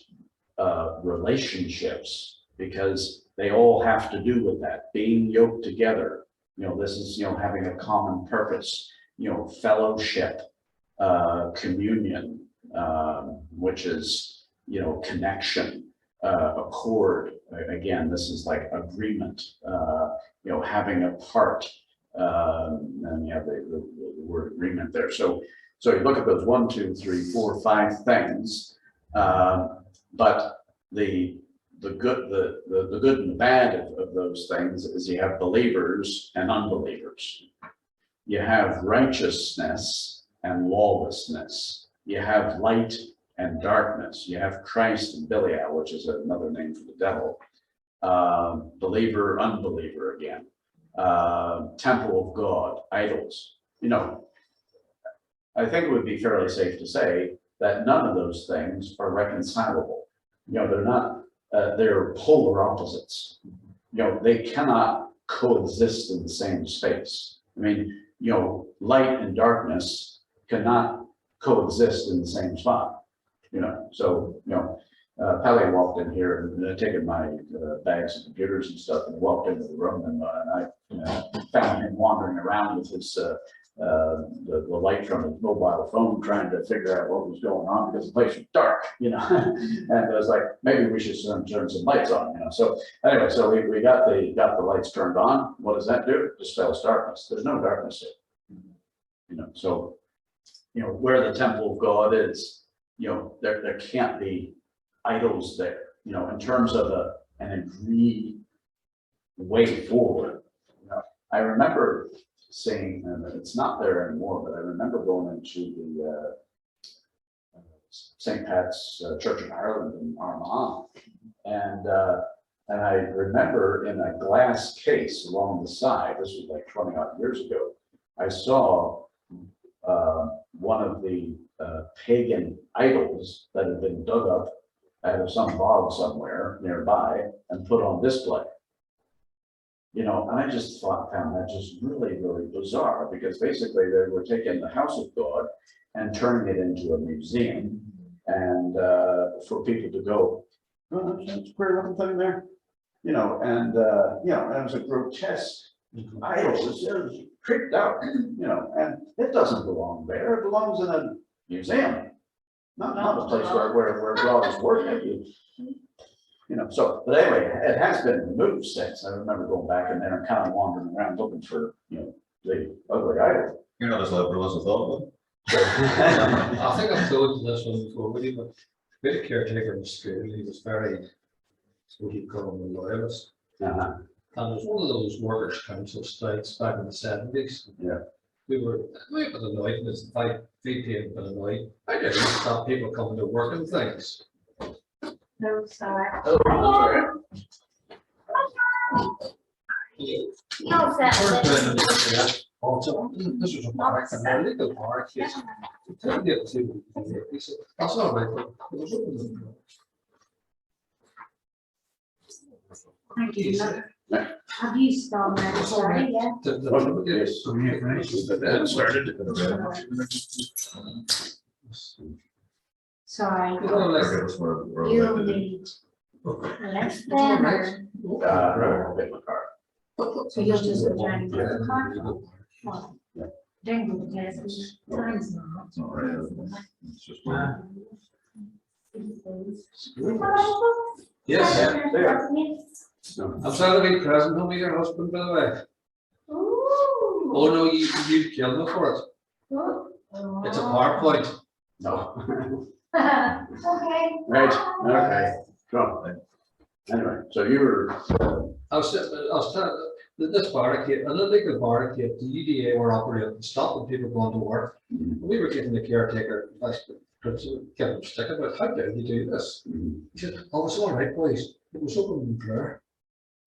relationships, because they all have to do with that, being yoked together. You know, this is, you know, having a common purpose, you know, fellowship, communion, which is, you know, connection, accord. Again, this is like agreement, you know, having a part, and you have the word agreement there. So you look at those 1, 2, 3, 4, 5 things, but the good, the good and the bad of those things is you have believers and unbelievers. You have righteousness and lawlessness. You have light and darkness. You have Christ and Belial, which is another name for the devil. Believer, unbeliever again. Temple of God, idols. You know, I think it would be fairly safe to say that none of those things are reconcilable. You know, they're not, they're polar opposites. You know, they cannot coexist in the same space. I mean, you know, light and darkness cannot coexist in the same spot. You know, so, you know, Pally walked in here and taken my bags of computers and stuff and walked into the room, and I found him wandering around with his the light from his mobile phone trying to figure out what was going on because the place was dark, you know. And I was like, maybe we should turn some lights on, you know. So anyway, so we got the lights turned on. What does that do? Dispels darkness. There's no darkness here, you know. So, you know, where the temple of God is, you know, there can't be idols there, you know, in terms of an agreed way forward. You know, I remember seeing, and it's not there anymore, but I remember going into the St. Pat's Church of Ireland in Armagh, and I remember in a glass case along the side, this was like 20 odd years ago, I saw one of the pagan idols that had been dug up out of some bog somewhere nearby and put on display. You know, and I just found that just really, really bizarre, because basically they were taking the house of God and turning it into a museum, and for people to go, oh, that's a pretty looking thing there, you know, and you know, it was a grotesque idol. It was creeped out, you know, and it doesn't belong there. It belongs in a museum, not a place where God is working. You know, so, but anyway, it has been removed since. I remember going back in there and kind of wandering around looking for, you know, the ugly idol. You're not as liberal as I thought. I think I've told you this one before, but we had a caretaker in the school. He was very So he called them the loyalists. Uh-huh. And it was one of those workers' council strikes back in the 70s. Yeah. We were a bit annoyed, and it's 5 p.m. but annoyed. I didn't stop people coming to work and things. No, sorry. Oh, sorry. No, sorry. Also, this was a park, and a legal park, yes. That's all right. It was open. Thank you. Have you stopped that? Sorry, yeah. Yes. So, yeah, right. That started. Sorry. We're You allowed to do. need less than or Get my car. so you'll just return to Yeah. the car? Well, then the test is times now. It's not right. It's just. Yes, I'm sorry to be present, don't be your husband, by the way. Oh, no, you killed me for it. It's a PowerPoint. No. Okay. Right, okay. So, anyway, so you were, I was telling that this barricade, an illegal barricade, the UDA were operating, stopping people going to work. We were getting the caretaker, getting him stick about, how dare you do this? He said, oh, it's all right, boys. It was open in prayer.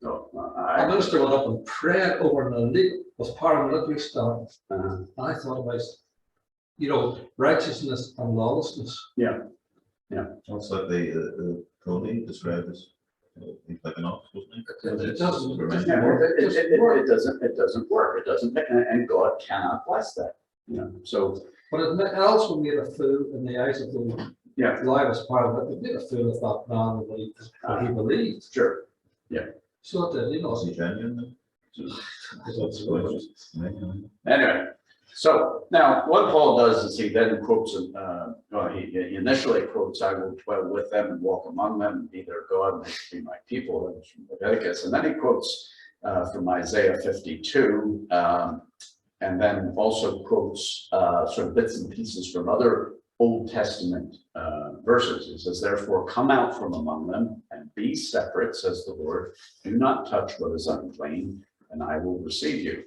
no, The minister went up and prayed over an illegal, was paramilitary stance. uh, I thought about, you know, righteousness and lawlessness. What's like the Tony described as, like an ox, wasn't it? It doesn't. yeah, it doesn't work. It doesn't, and God cannot bless that, you know, so, But it also made a fool in the eyes of the yeah, loyalist part of it. It made a fool of that man and what he believed. sure. So that, you know, Was he genuine then? Anyway, so now what Paul does is he then quotes, well, he initially quotes, I will dwell with them and walk among them and be their God and they shall be my people, that was from Leviticus. And then he quotes from Isaiah 52, and then also quotes sort of bits and pieces from other Old Testament verses. He says, therefore, come out from among them and be separate, says the Lord. Do not touch what is unclean, and I will receive you.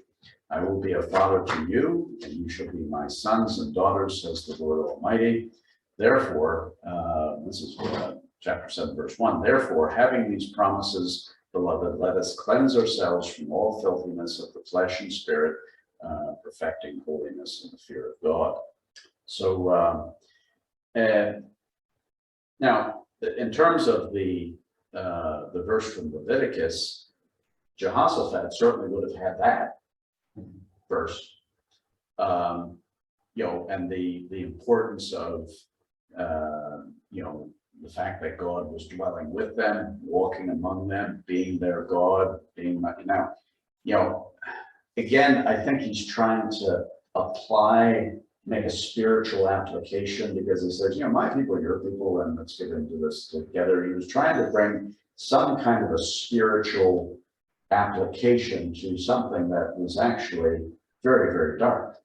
I will be a father to you, and you shall be my sons and daughters, says the Lord Almighty. Therefore, this is chapter 7, verse 1. Therefore, having these promises, beloved, let us cleanse ourselves from all filthiness of the flesh and spirit, perfecting holiness in the fear of God. So, now, in terms of the verse from Leviticus, Jehoshaphat certainly would have had that verse, you know, and the importance of, you know, the fact that God was dwelling with them, walking among them, being their God, being now, you know, again, I think he's trying to make a spiritual application, because he says, you know, my people, your people, and let's get into this together. He was trying to bring some kind of a spiritual application to something that was actually very, very dark.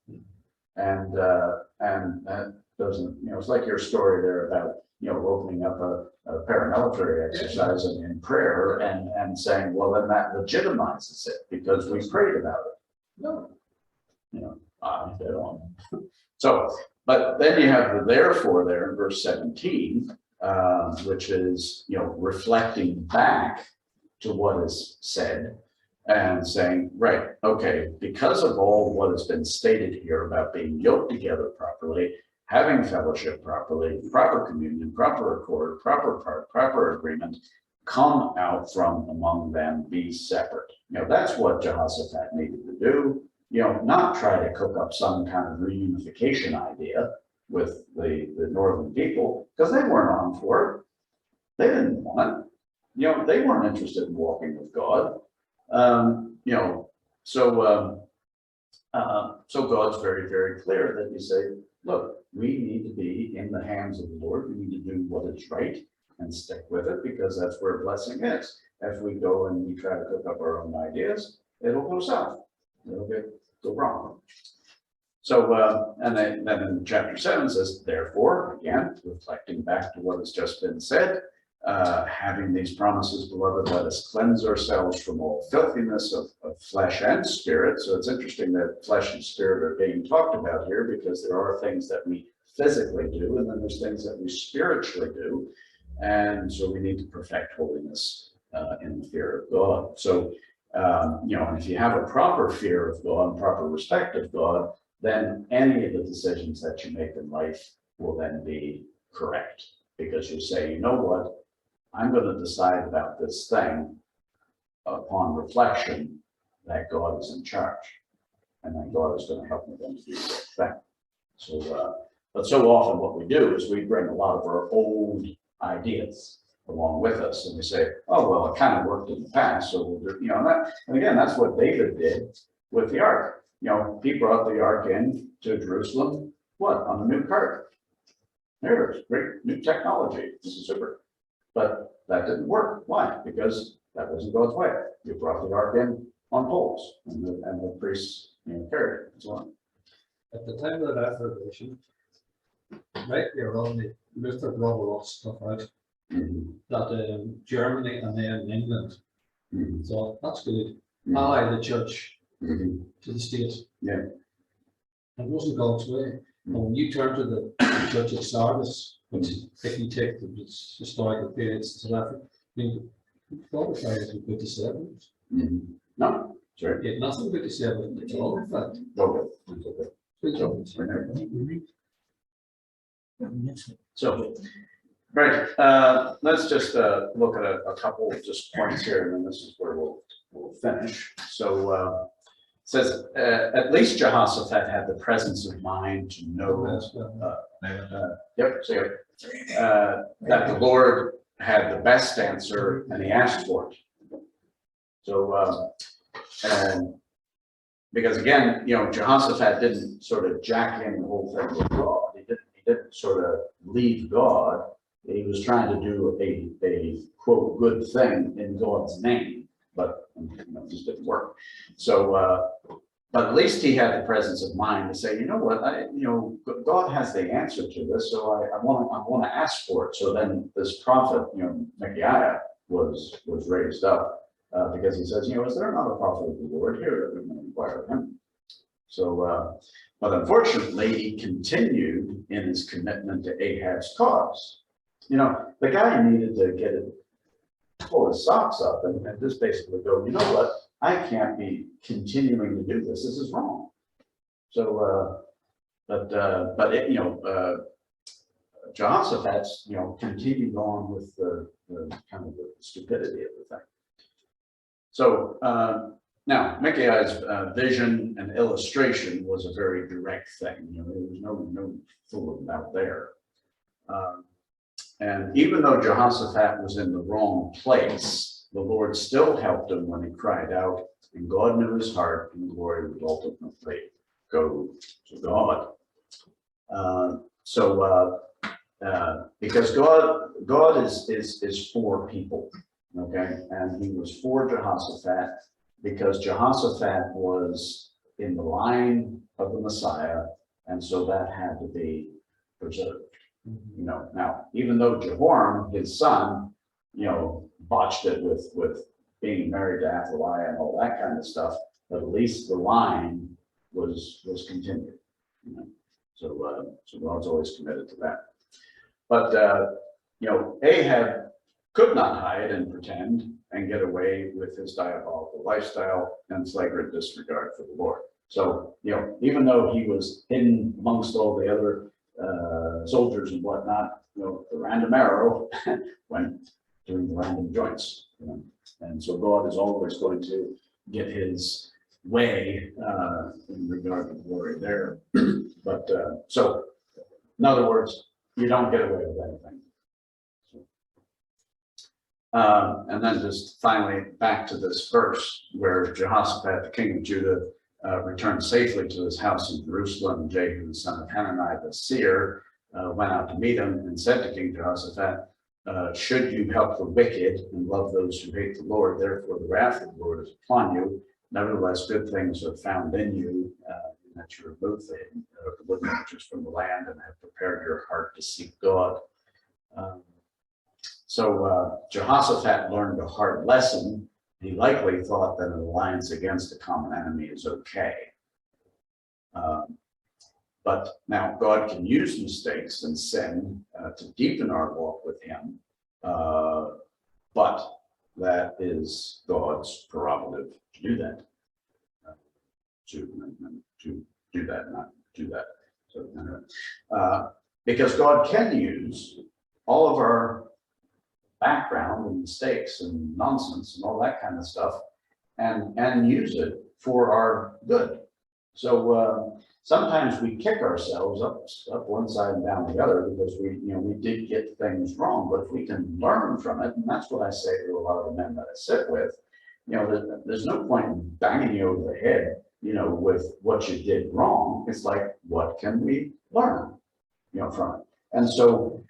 And that doesn't, you know, it's like your story there about, you know, opening up a paramilitary exercise in prayer and saying, well, then that legitimizes it because we prayed about it. No, you know, they don't. So, but then you have the therefore there in verse 17, which is, you know, reflecting back to what is said and saying, right, okay, because of all what has been stated here about being yoked together properly, having fellowship properly, proper communion, proper accord, proper agreement, come out from among them, be separate. You know, that's what Jehoshaphat needed to do. You know, not try to cook up some kind of reunification idea with the northern people, because they weren't on for it. They didn't want it. You know, they weren't interested in walking with God. You know, so God's very, very clear that you say, look, we need to be in the hands of the Lord. We need to do what is right and stick with it, because that's where blessing is. If we go and we try to cook up our own ideas, it'll go south. It'll go wrong. So, and then in chapter 7 says, therefore, again, reflecting back to what has just been said, having these promises, beloved, let us cleanse ourselves from all filthiness of flesh and spirit. So it's interesting that flesh and spirit are being talked about here, because there are things that we physically do, and then there's things that we spiritually do. And so we need to perfect holiness in the fear of God. So, and if you have a proper fear of God, proper respect of God, then any of the decisions that you make in life will then be correct, because you say, you know what, I'm going to decide about this thing upon reflection that God is in charge, and that God is going to help me then to do the right thing. So, but so often what we do is we bring a lot of our old ideas along with us, and we say, oh, well, it kind of worked in the past, so we'll do, and again, that's what David did with the ark. He brought the ark in to Jerusalem, what, on a new cart. There's great new technology. This is super. But that didn't work. Why? Because that wasn't God's way. You brought the ark in on poles, and the priests carried it and so on. At the time of the Reformation, right there on the Luther brought a lot of stuff out that Germany and then England. So that's good. Ally the church to the state. Yeah. It wasn't God's way. And when you turn to the church of Sardis, which if you take the historical periods to South Africa, I mean, God was trying to put the servants. No, sorry. He had nothing but to say about it at all, in fact. Okay. Good job. So, right, let's just look at a couple of just points here, and then this is where we'll finish. So, it says, at least Jehoshaphat had the presence of mind to know, that the Lord had the best answer, and he asked for it. So, and because again, Jehoshaphat didn't sort of jack in the whole thing with God. He didn't sort of leave God. He was trying to do a quote good thing in God's name, but it just didn't work. So, but at least he had the presence of mind to say, you know what, God has the answer to this, so I want to ask for it. So then this prophet, Micaiah was raised up because he says, is there not a prophet of the Lord here that we can inquire of him? So, but unfortunately, he continued in his commitment to Ahab's cause. The guy needed to get it, pull his socks up and just basically go, you know what, I can't be continuing to do this. This is wrong. So, Jehoshaphat's, continued on with the kind of the stupidity of the thing. So now Micaiah's vision and illustration was a very direct thing. There was no fooling about there. And even though Jehoshaphat was in the wrong place, the Lord still helped him when he cried out, and God knew his heart, and glory would ultimately go to God. Because God is for people, okay, and he was for Jehoshaphat because Jehoshaphat was in the line of the Messiah, and so that had to be preserved. Now, even though Jehoram, his son, botched it with being married to Athaliah and all that kind of stuff, but at least the line was continued. So God's always committed to that. But Ahab could not hide and pretend and get away with his diabolical lifestyle and flagrant disregard for the Lord. So even though he was hidden amongst all the other soldiers and whatnot, the random arrow went through the random joints. And so God is always going to get his way in regard to glory there. But so, in other words, you don't get away with anything. And then just finally back to this verse where Jehoshaphat, the king of Judah, returned safely to his house in Jerusalem. Jehu, the son of Hanani, the seer, went out to meet him and said to King Jehoshaphat, should you help the wicked and love those who hate the Lord, therefore the wrath of the Lord is upon you. Nevertheless, good things are found in you, that you remove the wooden images from the land and have prepared your heart to seek God. So Jehoshaphat learned a hard lesson. He likely thought that an alliance against a common enemy is okay. But now God can use mistakes and sin to deepen our walk with him. But that is God's prerogative to do that. To do that, not do that. So, because God can use all of our background and mistakes and nonsense and all that kind of stuff and use it for our good. So sometimes we kick ourselves up one side and down the other because we did get things wrong, but if we can learn from it, and that's what I say to a lot of the men that I sit with, there's no point in banging you over the head, with what you did wrong. It's like, what can we learn, from it? And so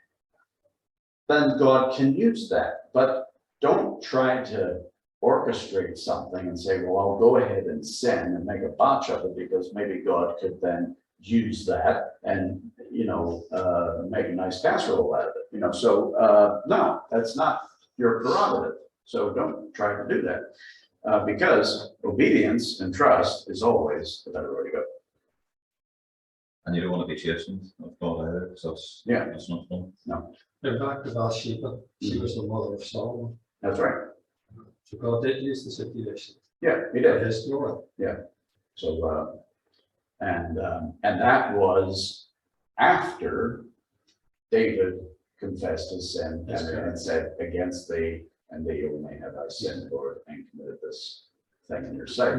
then God can use that, but don't try to orchestrate something and say, well, I'll go ahead and sin and make a botch of it because maybe God could then use that and, make a nice casserole out of it, so no, that's not your prerogative. So don't try to do that because obedience and trust is always the better way to go. And you don't want to be chastened of God either, because that's not fun. No, And back to Bathsheba, she was the mother of Solomon. that's right. So God did use the situation. Yeah, he For did. his glory. So, and that was after David confessed his sin That's and correct. said, against thee and thee only have I sinned, Lord, and committed this thing in your sight.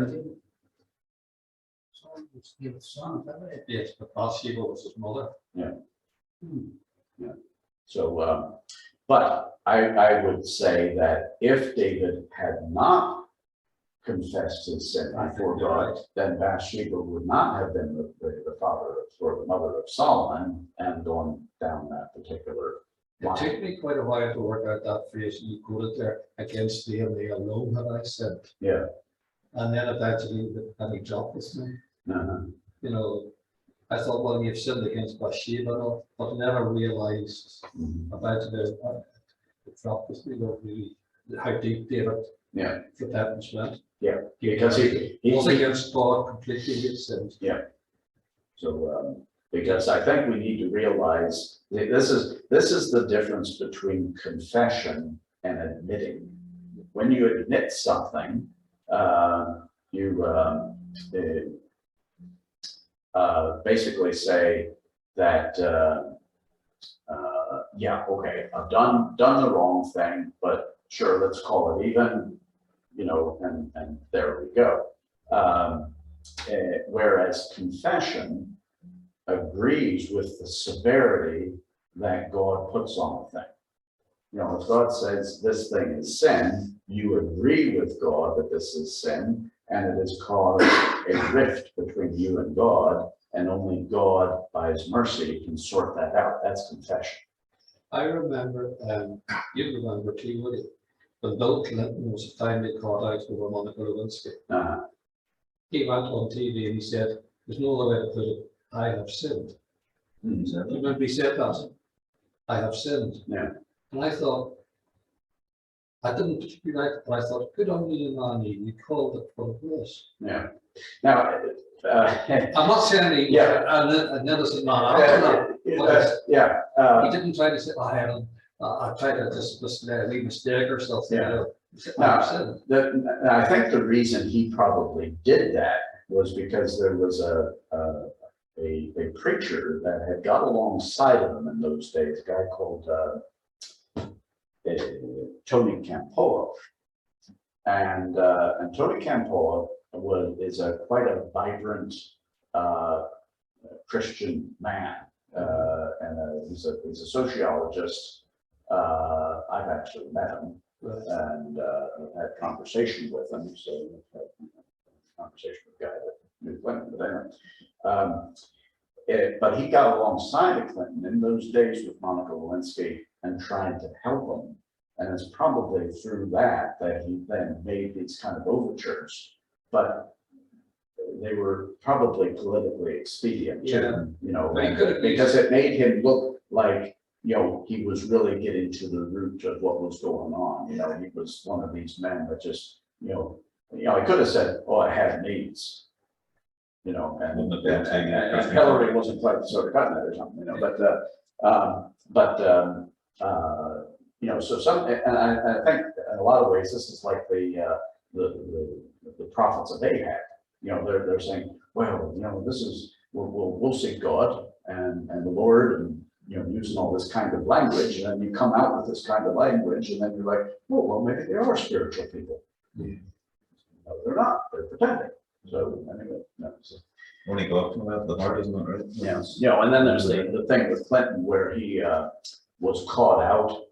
Yes, but Bathsheba was his mother. So, but I would say that if David had not confessed his sin before God, then Bathsheba would not have been the father or the mother of Solomon and gone down that particular It line. took me quite a while to work out that phrase you quoted there, against thee and thee alone have I sinned. Yeah. And then eventually, and he dropped this name. Uh-huh. I thought, well, you've sinned against Bathsheba, but never realized about the drop this name, really, how deep David repentance went. Yeah, because he was against God completely, he sinned. So, because I think we need to realize that this is the difference between confession and admitting. When you admit something, you basically say that, yeah, okay, I've done the wrong thing, but sure, let's call it even, and there we go. Whereas confession agrees with the severity that God puts on a thing. If God says this thing is sin, you agree with God that this is sin, and it has caused a rift between you and God, and only God, by his mercy, can sort that out. That's confession. I remember, you remember too, would you? When Bill Clinton was finally caught out over Monica Lewinsky, he went on TV and he said, there's no other way to put it, I have sinned. You remember he said that? I have sinned. Yeah. And I thought, I didn't particularly like it, but I thought, good on you, man, you called it what it was. Yeah. Now, I'm not saying he was an innocent man after that. He didn't try to say, I tried to just leave mistake or something. I think the reason he probably did that was because there was a preacher that had got alongside of him in those days, a guy called Tony Campolo, and Tony Campolo is quite a vibrant Christian man, and he's a sociologist. I've actually met him and I've had conversation with him. So I've had a conversation with a guy that knew Clinton, but anyway. But he got alongside of Clinton in those days with Monica Lewinsky and tried to help him. And it's probably through that he then made these kind of overtures. But they were probably politically expedient, because it made him look like he was really getting to the root of what was going on. He was one of these men that just, he could have said, oh, I have needs. And Wouldn't have been saying that. and Hillary wasn't quite sort of cutting it or something, so some, and I think in a lot of ways, this is like the prophets of Ahab. They're saying, well, this is, we'll seek God and the Lord, and using all this kind of language, and then you come out with this kind of language, and then you're like, oh, well, maybe they are spiritual people. No, they're not. They're pretending. So anyway, Only God can have the heart, isn't it, right? Yes, and then there's the thing with Clinton where he was caught out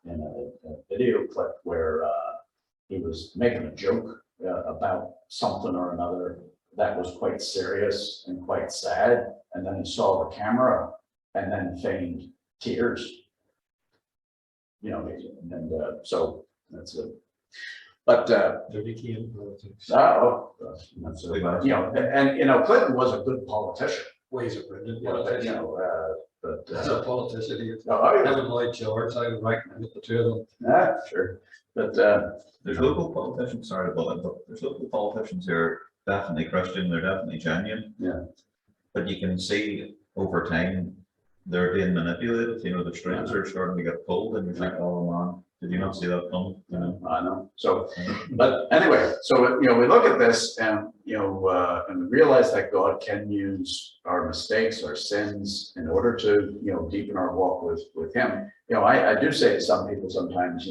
in a video clip where he was making a joke about something or another that was quite serious and quite sad, and then he saw the camera and then feigned tears. So that's it. But Dirty key in politics. that's Clinton was a good politician. Ways of brilliant But politician. As a politician, he him and Lloyd George, I would recommend the two of them. Yeah, sure. But There's local politicians, sorry about it, but there's local politicians who are definitely Christian, they're definitely genuine. Yeah. But you can see over time, they're being manipulated, the strings are starting to get pulled, and you think, oh man, did you not see that coming? I know. So, but anyway, so we look at this, and and we realize that God can use our mistakes, our sins, in order to deepen our walk with Him. I do say to some people sometimes,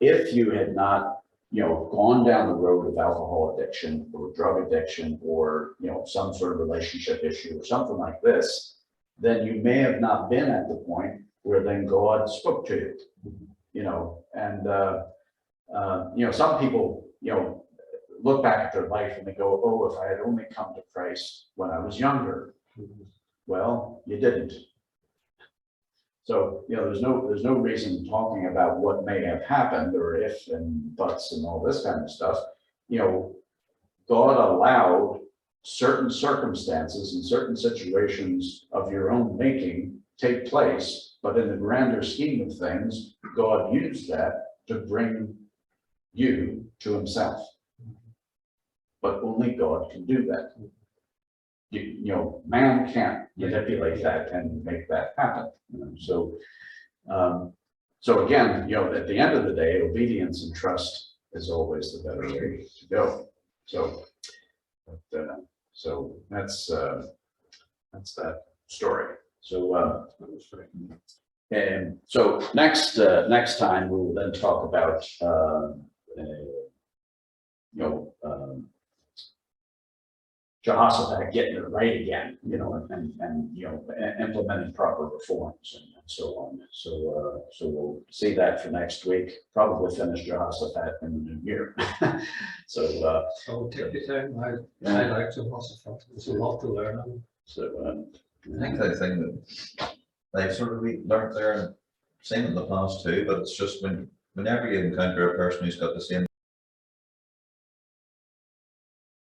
if you had not gone down the road of alcohol addiction or drug addiction or some sort of relationship issue or something like this, then you may have not been at the point where then God spoke to you. Some people, look back at their life and they go, oh, if I had only come to Christ when I was younger. Well, you didn't. So, there's no reason talking about what may have happened or if and buts and all this kind of stuff. God allowed certain circumstances and certain situations of your own making take place, but in the grander scheme of things, God used that to bring you to Himself. But only God can do that. Man can't manipulate that and make that happen. So again, at the end of the day, obedience and trust is always the better way to go. So that's that story. So and so next time we will then talk about Jehoshaphat getting it right again, and implementing proper reforms and so on. So we'll see that for next week. Probably finish Jehoshaphat in the new year. So Take your time. I like Jehoshaphat. There's a lot to learn. So I think the thing that they've sort of learned there, and same in the past too, but it's just whenever you encounter a person who's got the same